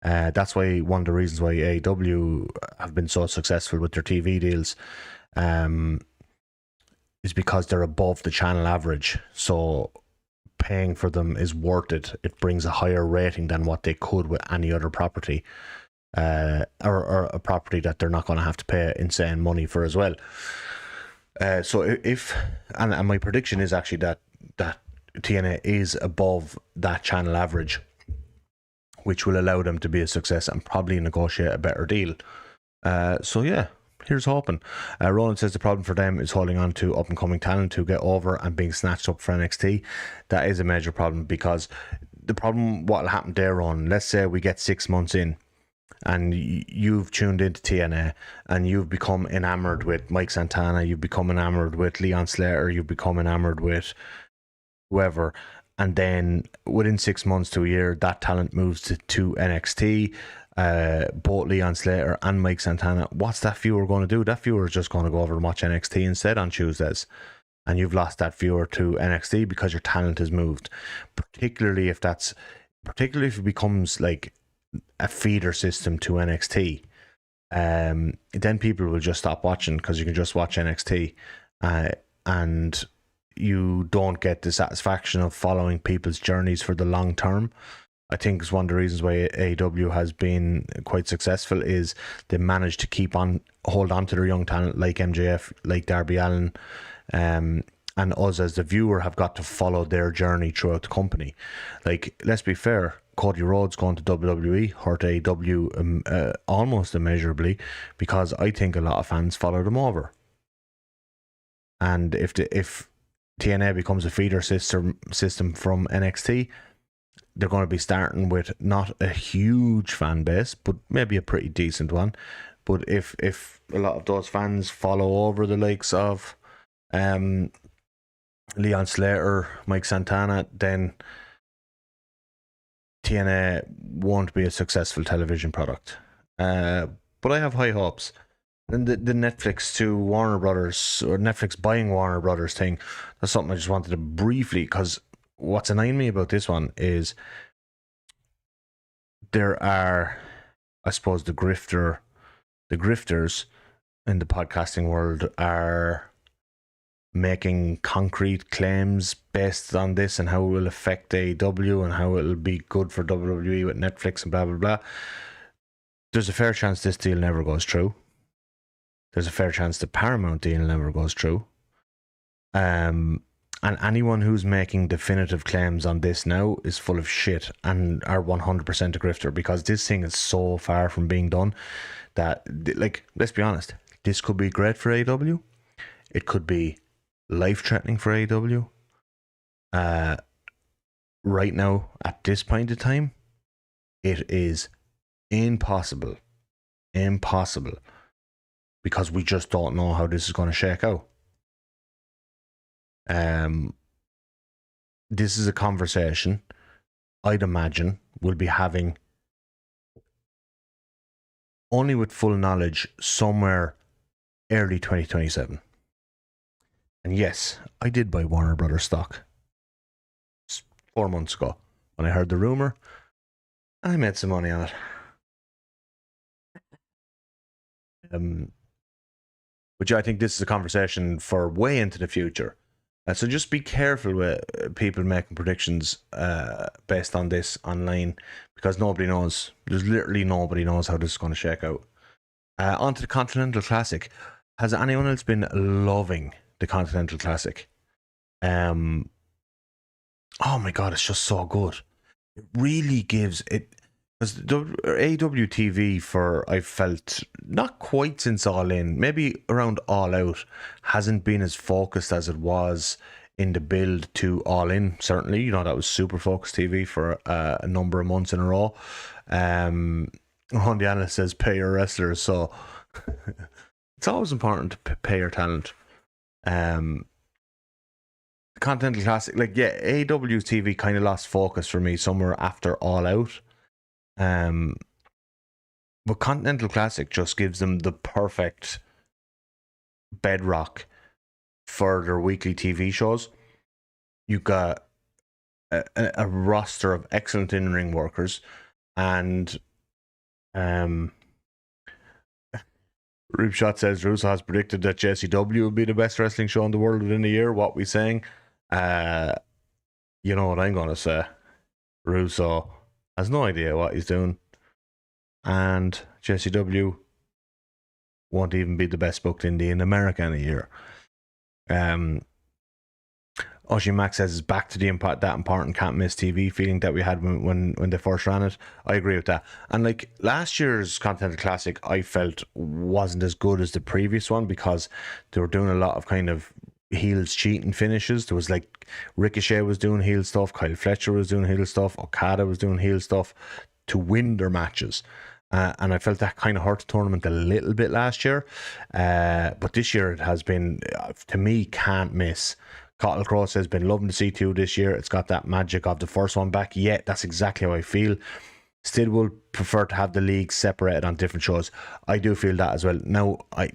That's why one of the reasons why AEW have been so successful with their TV deals is because they're above the channel average. So paying for them is worth it. It brings a higher rating than what they could with any other property, or a property that they're not going to have to pay insane money for as well. So if and my prediction is actually that TNA is above that channel average, which will allow them to be a success and probably negotiate a better deal. So yeah, here's hoping. Roland says the problem for them is holding on to up and coming talent to get over and being snatched up for NXT. That is a major problem, because the problem, what will happen there on, let's say we get 6 months in and you've tuned into TNA and you've become enamored with Mike Santana, you've become enamored with Leon Slater, you've become enamored with whoever, and then within 6 months to a year that talent moves to NXT, both Leon Slater and Mike Santana. What's that viewer going to do? That viewer is just going to go over and watch NXT instead on Tuesdays, and you've lost that viewer to NXT because your talent has moved. Particularly if it becomes like a feeder system to NXT, then people will just stop watching because you can just watch NXT, and you don't get the satisfaction of following people's journeys for the long term. I think it's one of the reasons why AEW has been quite successful is they managed to hold on to their young talent like MJF, like Darby Allin, and us as the viewer have got to follow their journey throughout the company. Like, let's be fair, Cody Rhodes going to WWE hurt AEW almost immeasurably, because I think a lot of fans followed him over. And if TNA becomes a feeder system from NXT, they're going to be starting with not a huge fan base, but maybe a pretty decent one. But if a lot of those fans follow over the likes of Leon Slater, Mike Santana, then TNA won't be a successful television product. But I have high hopes. And the Netflix to Warner Brothers, or Netflix buying Warner Brothers thing, that's something I just wanted to briefly, because what's annoying me about this one is there are, I suppose, the grifters in the podcasting world are making concrete claims based on this and how it will affect AEW and how it'll be good for WWE with Netflix and blah blah blah. There's a fair chance this deal never goes through. There's a fair chance the Paramount deal never goes through. And anyone who's making definitive claims on this now is full of shit and are 100% a grifter, because this thing is so far from being done that, like, let's be honest, this could be great for AEW. It could be life-threatening for AEW. Right now, at this point in time, it is impossible, because we just don't know how this is going to shake out. This is a conversation I'd imagine we'll be having only with full knowledge somewhere early 2027. And yes, I did buy Warner Brothers stock 4 months ago when I heard the rumor, and I made some money on it. But yeah, I think this is a conversation for way into the future. So just be careful with people making predictions based on this online, because nobody knows. There's literally nobody knows how this is going to shake out. On to the Continental Classic. Has anyone else been loving the Continental Classic? Oh my God, it's just so good. It really gives it... Because the AEW TV for, I felt, not quite since All In, maybe around All Out, hasn't been as focused as it was in the build to All In, certainly. You know, that was super focused TV for a number of months in a row. One of the analysts says pay your wrestlers, so it's always important to pay your talent. The Continental Classic, like, yeah, AEW TV kind of lost focus for me somewhere after All Out. But Continental Classic just gives them the perfect bedrock for their weekly TV shows. You've got a roster of excellent in-ring workers, and Rube Shot says Russo has predicted that JCW will be the best wrestling show in the world within a year. What we saying? You know what I'm going to say. Russo has no idea what he's doing, and JCW won't even be the best booked indie in America in a year. Oshi Max says it's back to that important can't miss TV feeling that we had when they first ran it. I agree with that. And like last year's Continental Classic, I felt wasn't as good as the previous one, because they were doing a lot of kind of heels cheating finishes. There was like Ricochet was doing heel stuff, Kyle Fletcher was doing heel stuff, Okada was doing heel stuff to win their matches, and I felt that kind of hurt the tournament a little bit last year, but this year it has been, to me, can't miss. Cottle Crow says been loving the C2 this year. It's got that magic of the first one back. Yeah, that's exactly how I feel. Still will prefer to have the leagues separated on different shows. I do feel that as well. Now, I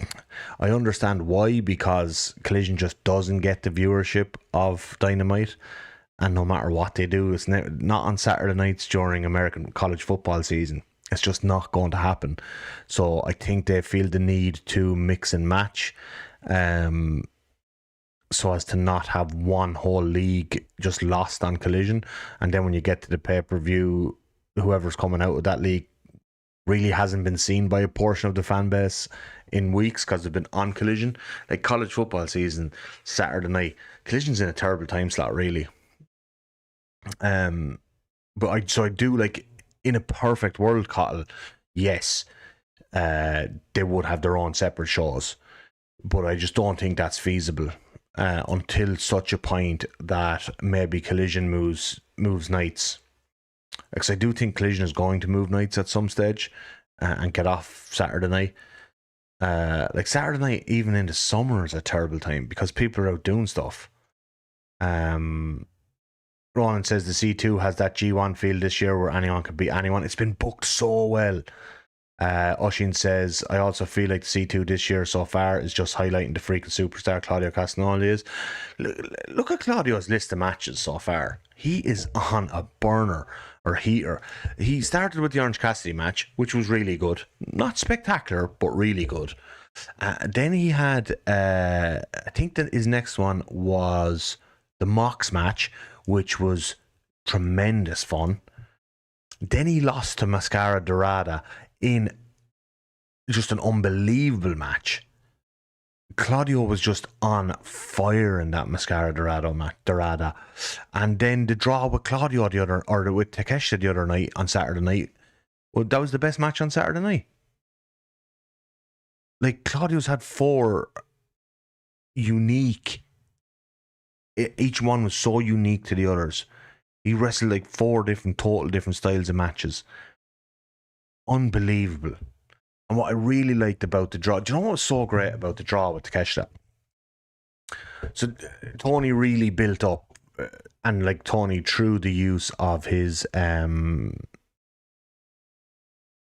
understand why, because Collision just doesn't get the viewership of Dynamite, and no matter what they do, it's not on Saturday nights during American college football season. It's just not going to happen. So I think they feel the need to mix and match, so as to not have one whole league just lost on Collision. And then when you get to the pay-per-view, whoever's coming out of that league really hasn't been seen by a portion of the fan base in weeks, because they've been on Collision. Like college football season, Saturday night, Collision's in a terrible time slot, really. But I do, like, in a perfect world, Cottle, yes, they would have their own separate shows, but I just don't think that's feasible until such a point that maybe Collision moves nights Because I do think Collision is going to move nights at some stage and get off Saturday night. Like Saturday night, even in the summer, is a terrible time because people are out doing stuff. Ronan says the C2 has that G1 field this year where anyone could beat anyone. It's been booked so well. Oshin says, I also feel like the C2 this year so far is just highlighting the freaking superstar Claudio Castagnoli is. Look at Claudio's list of matches so far. He is on a burner or heater. He started with the Orange Cassidy match, which was really good. Not spectacular, but really good. Then he had, I think that his next one was the Mox match, which was tremendous fun. Then he lost to Mascara Dorada in just an unbelievable match. Claudio was just on fire in that Mascara Dorada. And then the draw with Claudio with Takeshita the other night on Saturday night, well, that was the best match on Saturday night. Like, Claudio's had 4 unique, each one was so unique to the others. He wrestled like 4 total different styles of matches. Unbelievable. And what I really liked about the draw, do you know what was so great about the draw with Takeshita? So Tony really built up, and like Tony, through the use of his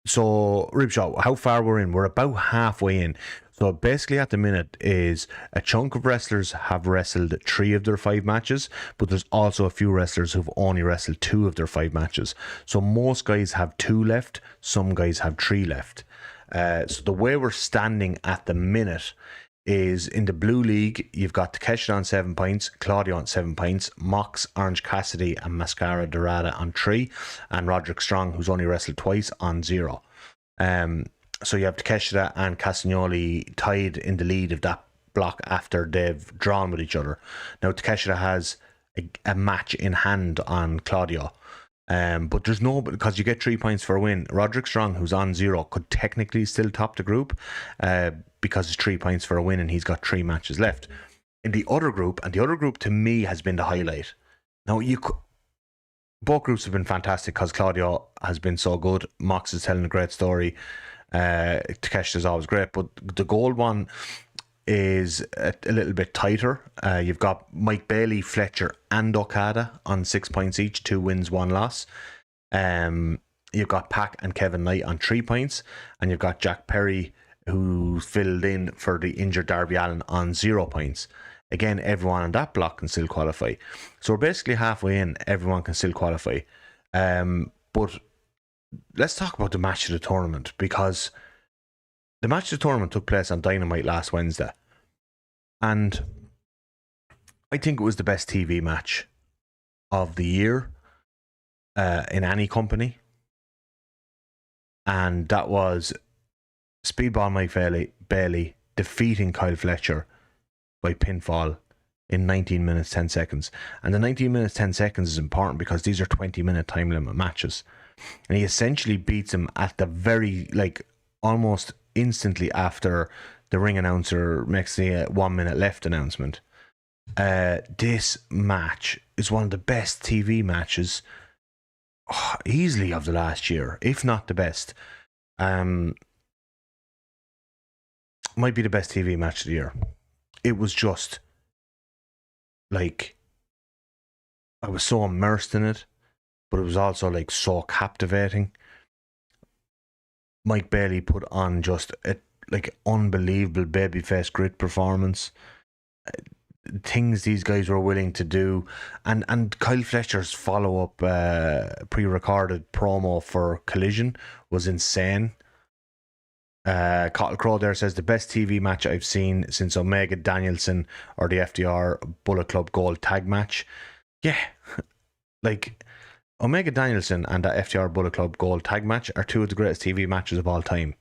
so Ribshot, how far we're in? We're about halfway in. So basically at the minute is a chunk of wrestlers have wrestled 3 of their 5 matches, but there's also a few wrestlers who've only wrestled 2 of their 5 matches. So most guys have 2 left, some guys have 3 left. So the way we're standing at the minute is in the Blue League, you've got Takeshita on 7 points, Claudio on 7 points, Mox, Orange Cassidy and Mascara Dorada on 3, and Roderick Strong, who's only wrestled twice, on 0. So you have Takeshita and Castagnoli tied in the lead of that block after they've drawn with each other. Now Takeshita has a match in hand on Claudio. But there's no, because you get 3 points for a win. Roderick Strong, who's on 0, could technically still top the group because it's 3 points for a win and he's got 3 matches left. In the other group, and the other group to me has been the highlight. Now, both groups have been fantastic because Claudio has been so good. Mox is telling a great story. Takeshita is always great, but the gold one is a little bit tighter. You've got Mike Bailey, Fletcher and Okada on 6 points each, 2 wins, 1 loss. You've got Pac and Kevin Knight on 3 points, and you've got Jack Perry, who filled in for the injured Darby Allin, on 0 points. Again, everyone on that block can still qualify. So we're basically halfway in, everyone can still qualify. But let's talk about the match of the tournament, because the match of the tournament took place on Dynamite last Wednesday. And I think it was the best TV match of the year in any company. And that was Speedball Mike Bailey defeating Kyle Fletcher by pinfall in 19 minutes 10 seconds. And the 19 minutes 10 seconds is important because these are 20-minute time limit matches. And he essentially beats him at the very, like, almost instantly after the ring announcer makes the 1 minute left announcement. This match is one of the best TV matches easily of the last year, if not the best. Might be the best TV match of the year. It was just like, I was so immersed in it, but it was also like so captivating. Mike Bailey put on just a like unbelievable babyface grit performance. Things these guys were willing to do, and Kyle Fletcher's follow-up pre-recorded promo for Collision was insane. Cottle Crow there says the best TV match I've seen since Omega Danielson or the FDR Bullet Club Gold tag match. Yeah, like Omega Danielson and that FTR Bullet Club Gold tag match are 2 of the greatest TV matches of all time.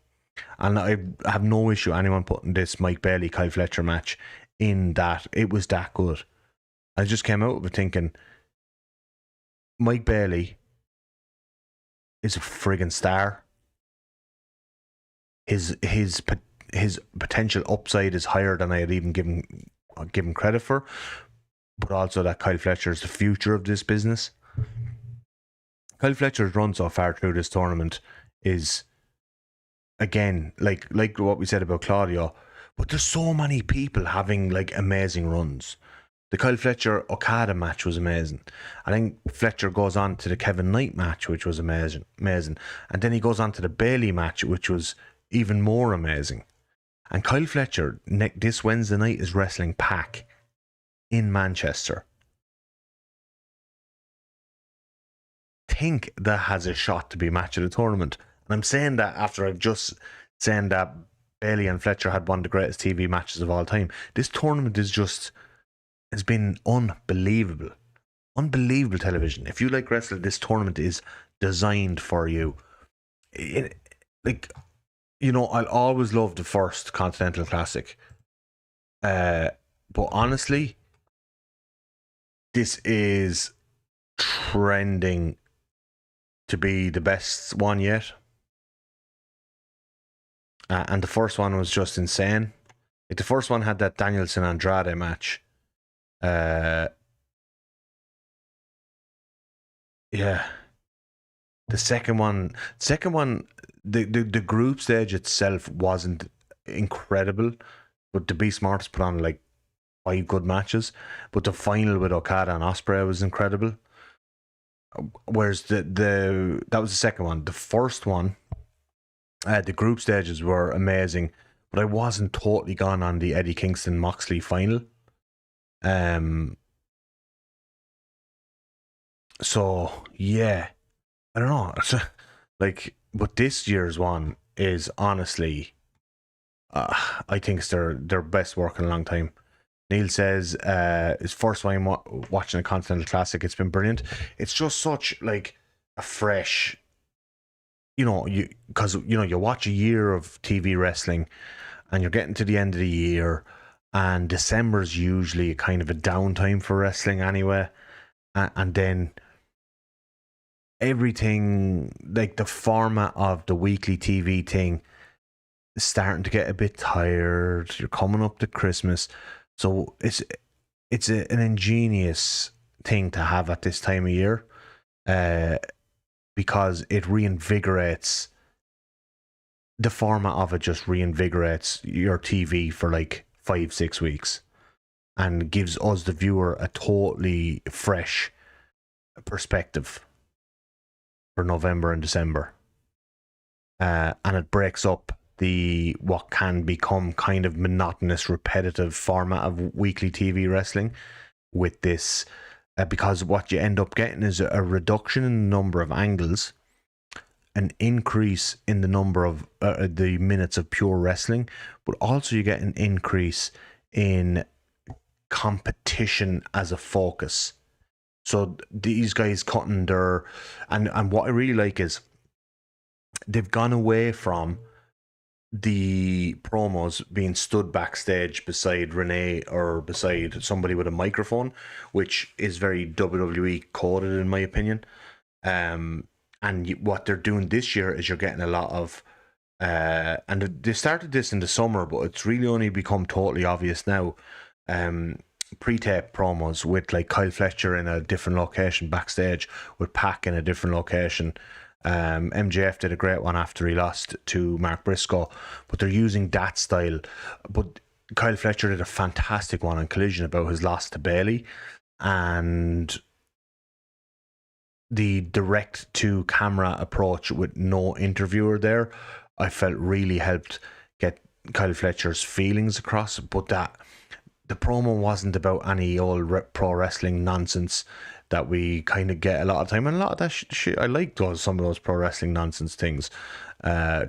And I have no issue anyone putting this Mike Bailey Kyle Fletcher match in that. It was that good. I just came out of it thinking, Mike Bailey is a friggin' star. His potential upside is higher than I had even given credit for. But also that Kyle Fletcher is the future of this business. Kyle Fletcher's run so far through this tournament is, again, like what we said about Claudio, but there's so many people having like amazing runs. The Kyle Fletcher Okada match was amazing. I think Fletcher goes on to the Kevin Knight match, which was amazing. And then he goes on to the Bailey match, which was even more amazing. And Kyle Fletcher, this Wednesday night, is wrestling Pac in Manchester. Think that has a shot to be match of the tournament. And I'm saying that after I've just saying that Bailey and Fletcher had one of the greatest TV matches of all time. This tournament has been unbelievable. Unbelievable television. If you like wrestling, this tournament is designed for you. I'll always love the first Continental Classic. But honestly, this is trending to be the best one yet. And the first one was just insane. Like, the first one had that Danielson Andrade match. Yeah. The second one, the group stage itself wasn't incredible, but the Beast Martyrs put on like 5 good matches. But the final with Okada and Ospreay was incredible. Whereas that was the second one. The first one, the group stages were amazing, but I wasn't totally gone on the Eddie Kingston Moxley final. So yeah, I don't know. But this year's one is honestly, I think it's their best work in a long time. Neil says his first time watching a Continental Classic, it's been brilliant. It's just such like a fresh, because you watch a year of TV wrestling, and you're getting to the end of the year, and December's usually kind of a downtime for wrestling anyway, and then everything, like the format of the weekly TV thing, is starting to get a bit tired. You're coming up to Christmas. So it's an ingenious thing to have at this time of year, because it reinvigorates the format of it. Just reinvigorates your TV for like 5-6 weeks, and gives us the viewer a totally fresh perspective for November and December, and it breaks up what can become kind of monotonous, repetitive format of weekly TV wrestling with this, because what you end up getting is a reduction in the number of angles, an increase in the number of the minutes of pure wrestling, but also you get an increase in competition as a focus. So these guys cutting their, and what I really like is they've gone away from the promos being stood backstage beside Renee or beside somebody with a microphone, which is very WWE coded in my opinion. And what they're doing this year is you're getting a lot of, and they started this in the summer, but it's really only become totally obvious now. Pre-tape promos with like Kyle Fletcher in a different location backstage, with Pac in a different location. MJF did a great one after he lost to Mark Briscoe, but they're using that style. But Kyle Fletcher did a fantastic one on Collision about his loss to Bailey, and the direct to camera approach with no interviewer there, I felt really helped get Kyle Fletcher's feelings across. But that the promo wasn't about any old pro wrestling nonsense that we kind of get a lot of time, and a lot of that shit I like some of those pro wrestling nonsense things,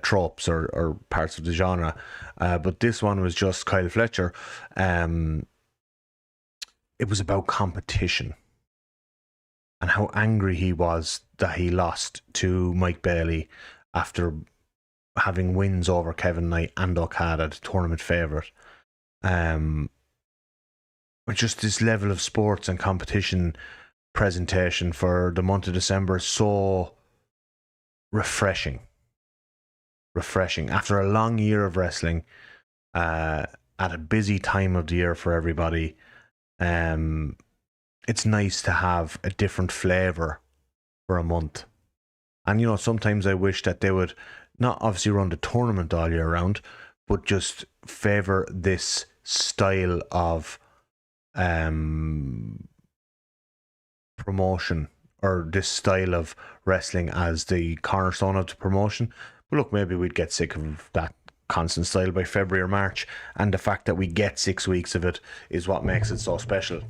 tropes or parts of the genre, but this one was just Kyle Fletcher. It was about competition and how angry he was that he lost to Mike Bailey after having wins over Kevin Knight and Okada, the tournament favourite. Just this level of sports and competition presentation for the month of December is so refreshing after a long year of wrestling, at a busy time of the year for everybody. It's nice to have a different flavor for a month, And, sometimes I wish that they would not obviously run the tournament all year round, but just favor this style of promotion, or this style of wrestling as the cornerstone of the promotion. But look, maybe we'd get sick of that constant style by February or March, and the fact that we get 6 weeks of it is what makes it so special.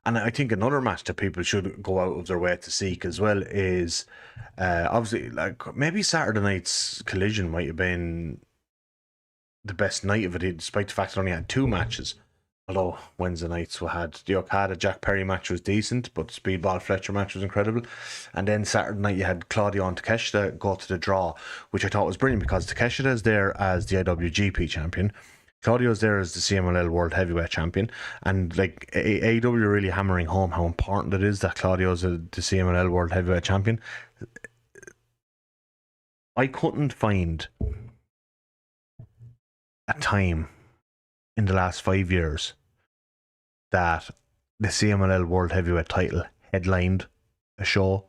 And I think another match that people should go out of their way to seek as well is obviously, like, maybe Saturday night's Collision might have been the best night of it, despite the fact it only had 2 matches. Although Wednesday nights we had the Okada Jack Perry match was decent, but the Speedball Fletcher match was incredible. And then Saturday night you had Claudio and Takeshita go to the draw, which I thought was brilliant because Takeshita is there as the IWGP champion. Claudio's there as the CMLL World Heavyweight Champion, and like AEW really hammering home how important it is that Claudio's the CMLL World Heavyweight Champion. I couldn't find a time in the last 5 years that the CMLL World Heavyweight title headlined a show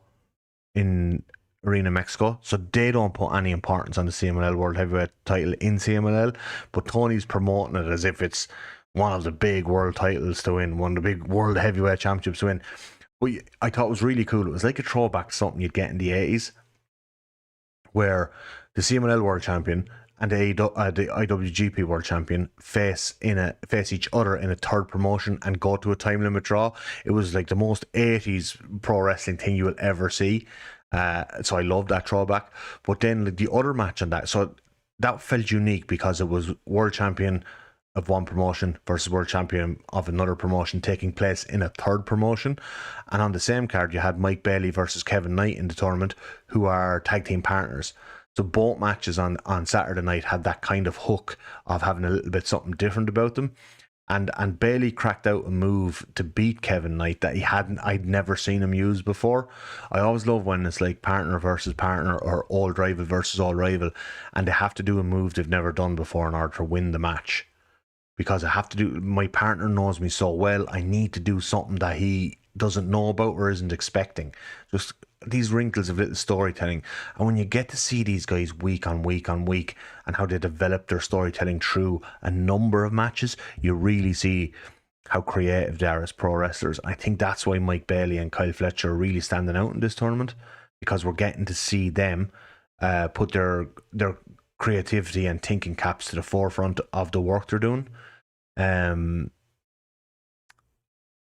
in Arena Mexico, so they don't put any importance on the CMLL World Heavyweight title in CMLL, but Tony's promoting it as if it's one of the big world titles to win, one of the big world heavyweight championships to win. But I thought it was really cool. It was like a throwback to something you'd get in the 80s, where the CMLL World Champion and the IWGP World Champion face each other in a third promotion and go to a time limit draw. It was like the most 80s pro wrestling thing you will ever see. So I love that throwback. But then like, the other match on that, so that felt unique because it was World Champion of one promotion versus World Champion of another promotion taking place in a third promotion. And on the same card, you had Mike Bailey versus Kevin Knight in the tournament, who are tag team partners. So both matches on Saturday night had that kind of hook of having a little bit something different about them. And Bailey cracked out a move to beat Kevin Knight that I'd never seen him use before. I always love when it's like partner versus partner or old rival versus old rival, and they have to do a move they've never done before in order to win the match. Because my partner knows me so well, I need to do something that he doesn't know about or isn't expecting. Just these wrinkles of little storytelling. And when you get to see these guys week on week on week and how they develop their storytelling through a number of matches, you really see how creative they are as pro wrestlers. I think that's why Mike Bailey and Kyle Fletcher are really standing out in this tournament, because we're getting to see them put their creativity and thinking caps to the forefront of the work they're doing. And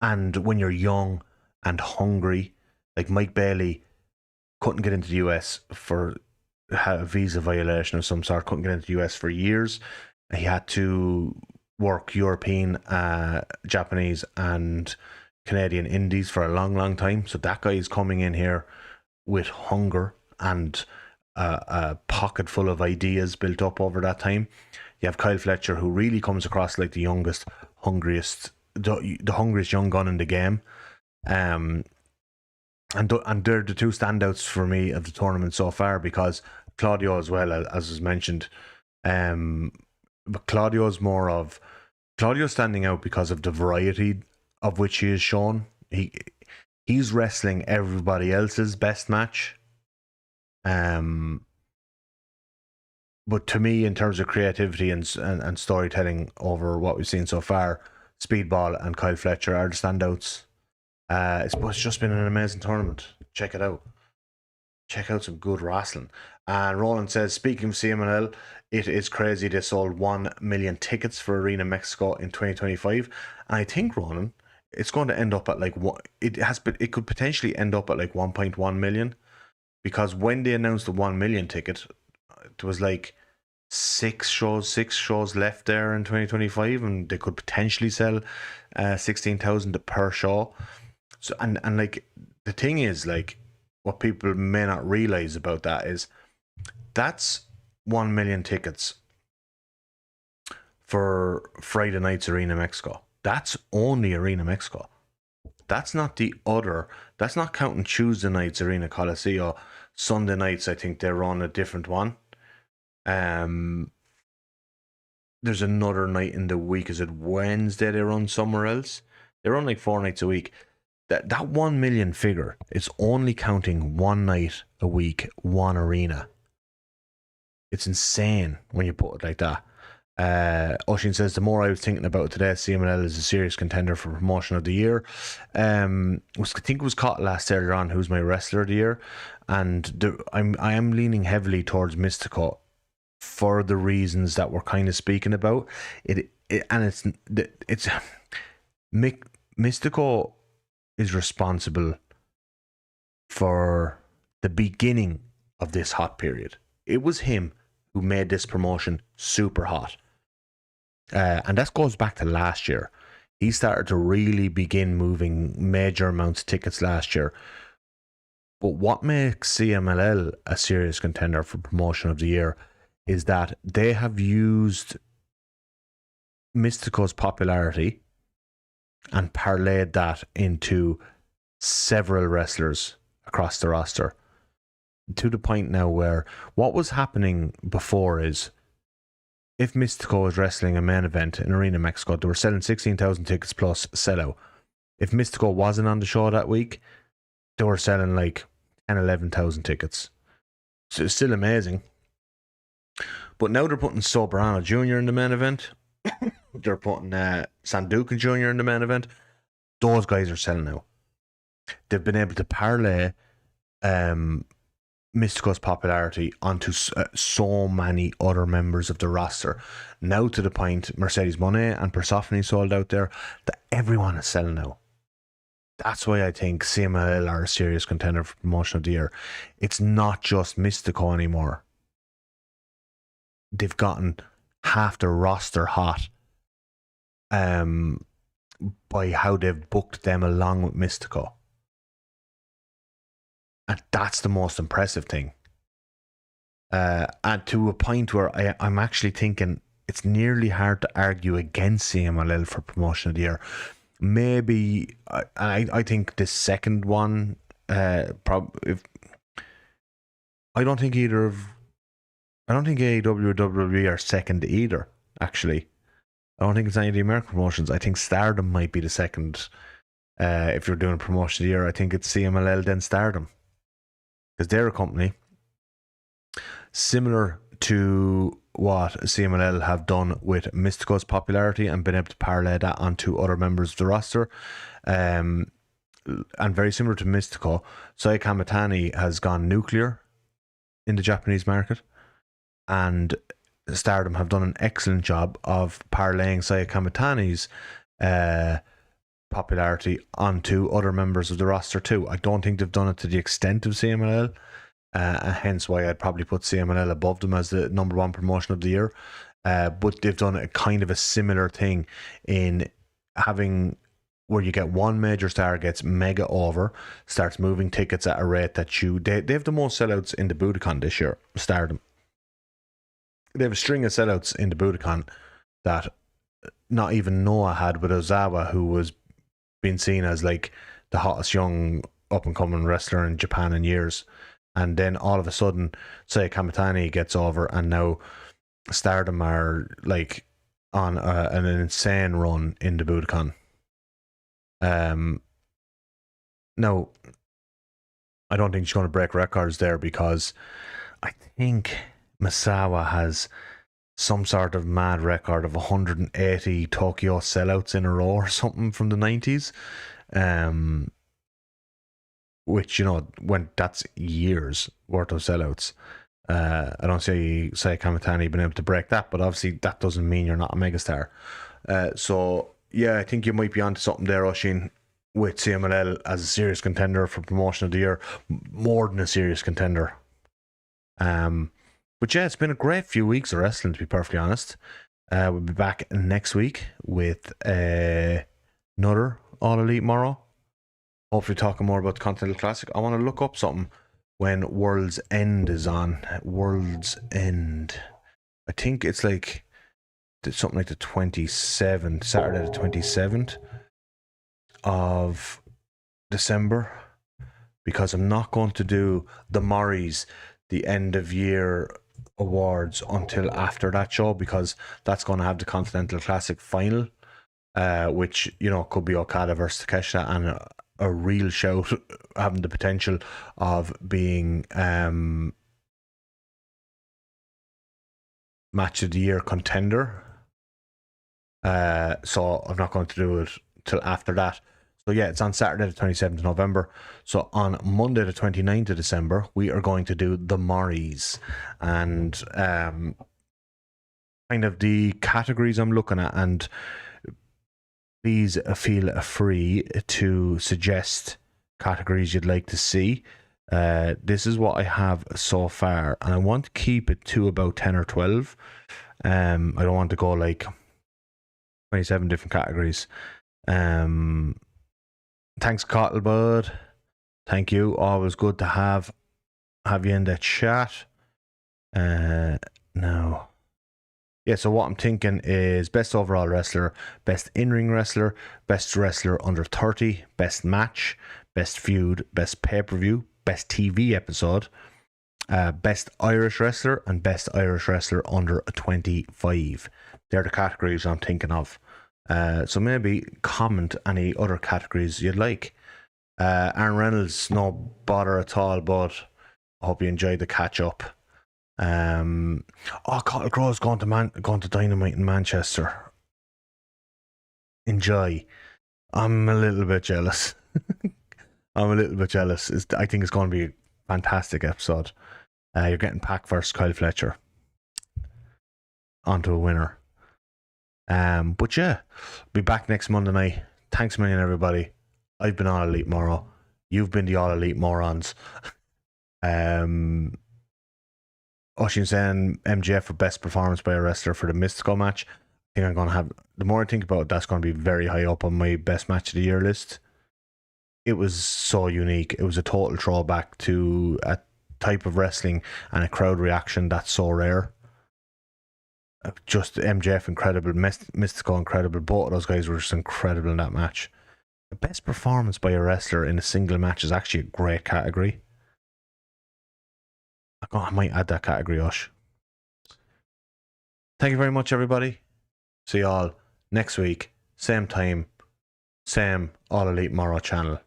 when you're young and hungry, like Mike Bailey couldn't get into the US for a visa violation of some sort, couldn't get into the US for years. He had to work European, Japanese and Canadian indies for a long, long time. So that guy is coming in here with hunger and a pocket full of ideas built up over that time. You have Kyle Fletcher, who really comes across like the hungriest young gun in the game. And they're the two standouts for me of the tournament so far, because Claudio as well, as was mentioned. But Claudio's standing out because of the variety of which he is shown. He's wrestling everybody else's best match. But to me, in terms of creativity and storytelling over what we've seen so far, Speedball and Kyle Fletcher are the standouts. It's just been an amazing tournament. Check it out. Check out some good wrestling. And Roland says, speaking of CMLL, it is crazy they sold 1 million tickets for Arena Mexico in 2025. And I think, Roland, it's going to end up at like it could potentially end up at like 1.1 million, because when they announced the 1 million ticket, it was like six shows left there in 2025, and they could potentially sell 16,000 per show. So and like the thing is, like, what people may not realize about that is that's 1 million tickets for Friday night's Arena Mexico. That's only Arena Mexico. That's not counting Tuesday night's Arena Coliseo. Sunday nights, I think they run a different one. There's another night in the week. Is it Wednesday they run somewhere else? They run like 4 nights a week. That 1 million figure is only counting one night a week, one arena. It's insane when you put it like that. Oshin says, the more I was thinking about it today, CMLL is a serious contender for promotion of the year. I think it was caught last earlier on, who's my wrestler of the year, and I am leaning heavily towards Mystico for the reasons that we're kind of speaking about. Mystico is responsible for the beginning of this hot period. It was him who made this promotion super hot. And that goes back to last year. He started to really begin moving major amounts of tickets last year. But what makes CMLL a serious contender for promotion of the year is that they have used Mystico's popularity and parlayed that into several wrestlers across the roster, to the point now where what was happening before is, if Mystico was wrestling a main event in Arena Mexico, they were selling 16,000 tickets plus sellout. If Mystico wasn't on the show that week, they were selling like 10,000, 11,000 tickets. So it's still amazing. But now they're putting Soberano Jr. in the main event. They're putting Sanduka Jr. in the main event. Those guys are selling now. They've been able to parlay Mystico's popularity onto so many other members of the roster. Now to the point Mercedes Moné and Persephone sold out there, that everyone is selling now. That's why I think CMLL are a serious contender for promotion of the year. It's not just Mystico anymore. They've gotten half the roster hot by how they've booked them along with Mystico. And that's the most impressive thing. And to a point where I'm actually thinking it's nearly hard to argue against CMLL for promotion of the year. Maybe, I think the second one, I don't think AEW or WWE are second either, actually. I don't think it's any of the American promotions. I think Stardom might be the second. If you're doing a promotion of the year, I think it's CMLL, then Stardom. Because they're a company similar to what CMLL have done with Mystico's popularity and been able to parlay that onto other members of the roster. And very similar to Mystico, Saya Kamitani has gone nuclear in the Japanese market, and Stardom have done an excellent job of parlaying Saya Kamitani's popularity onto other members of the roster too. I don't think they've done it to the extent of CMLL, hence why I'd probably put CMLL above them as the number one promotion of the year. But they've done a kind of a similar thing in having where you get one major star gets mega over, starts moving tickets at a rate that they have the most sellouts in the Budokan this year, Stardom. They have a string of sellouts in the Budokan that not even Noah had with Ozawa, who was being seen as like the hottest young up-and-coming wrestler in Japan in years. And then all of a sudden, Saya Kamitani gets over, and now Stardom are like on an insane run in the Budokan. No, I don't think she's going to break records there, because I think Misawa has some sort of mad record of 180 Tokyo sellouts in a row or something from the 90s. Which, when that's years worth of sellouts. I don't see Saya Kamitani being able to break that, but obviously that doesn't mean you're not a megastar. So yeah, I think you might be onto something there, Oshin, with CMLL as a serious contender for promotion of the year, more than a serious contender. But yeah, it's been a great few weeks of wrestling, to be perfectly honest. We'll be back next week with another All Elite Morro. Hopefully talking more about the Continental Classic. I want to look up something when World's End is on. World's End. I think it's like something like the 27th, Saturday the 27th of December, because I'm not going to do the Murray's, the end of year awards, until after that show, because that's going to have the Continental Classic final, which, could be Okada versus Takeshita, and a real shout, having the potential of being match of the year contender. So I'm not going to do it till after that. So yeah, it's on Saturday the 27th of November. So on Monday the 29th of December, we are going to do the Morries. And kind of the categories I'm looking at, and please feel free to suggest categories you'd like to see. This is what I have so far, and I want to keep it to about 10 or 12. I don't want to go like 27 different categories. Thanks, Cottlebud. Thank you. Always good to have you in the chat. Now, yeah, so what I'm thinking is best overall wrestler, best in-ring wrestler, best wrestler under 30, best match, best feud, best pay-per-view, best TV episode, best Irish wrestler, and best Irish wrestler under 25. They're the categories I'm thinking of. So maybe comment any other categories you'd like. Aaron Reynolds, no bother at all, but I hope you enjoyed the catch-up. Cottle Crow's going to Dynamite in Manchester. Enjoy. I'm a little bit jealous. I think it's going to be a fantastic episode. You're getting Pac versus Kyle Fletcher. Onto a winner. But yeah, be back next Monday night. Thanks a million, everybody. I've been All Elite Morro. You've been the All Elite Morons. Oshin saying MJF for best performance by a wrestler for the Mystical match. I think I'm going to have, the more I think about it, that's going to be very high up on my best match of the year list. It was so unique. It was a total throwback to a type of wrestling and a crowd reaction that's so rare. Just MJF incredible, Mystical incredible. Both of those guys were just incredible in that match. The best performance by a wrestler in a single match is actually a great category. I might add that category, Osh. Thank you very much, everybody. See you all next week. Same time, same All Elite Morro channel.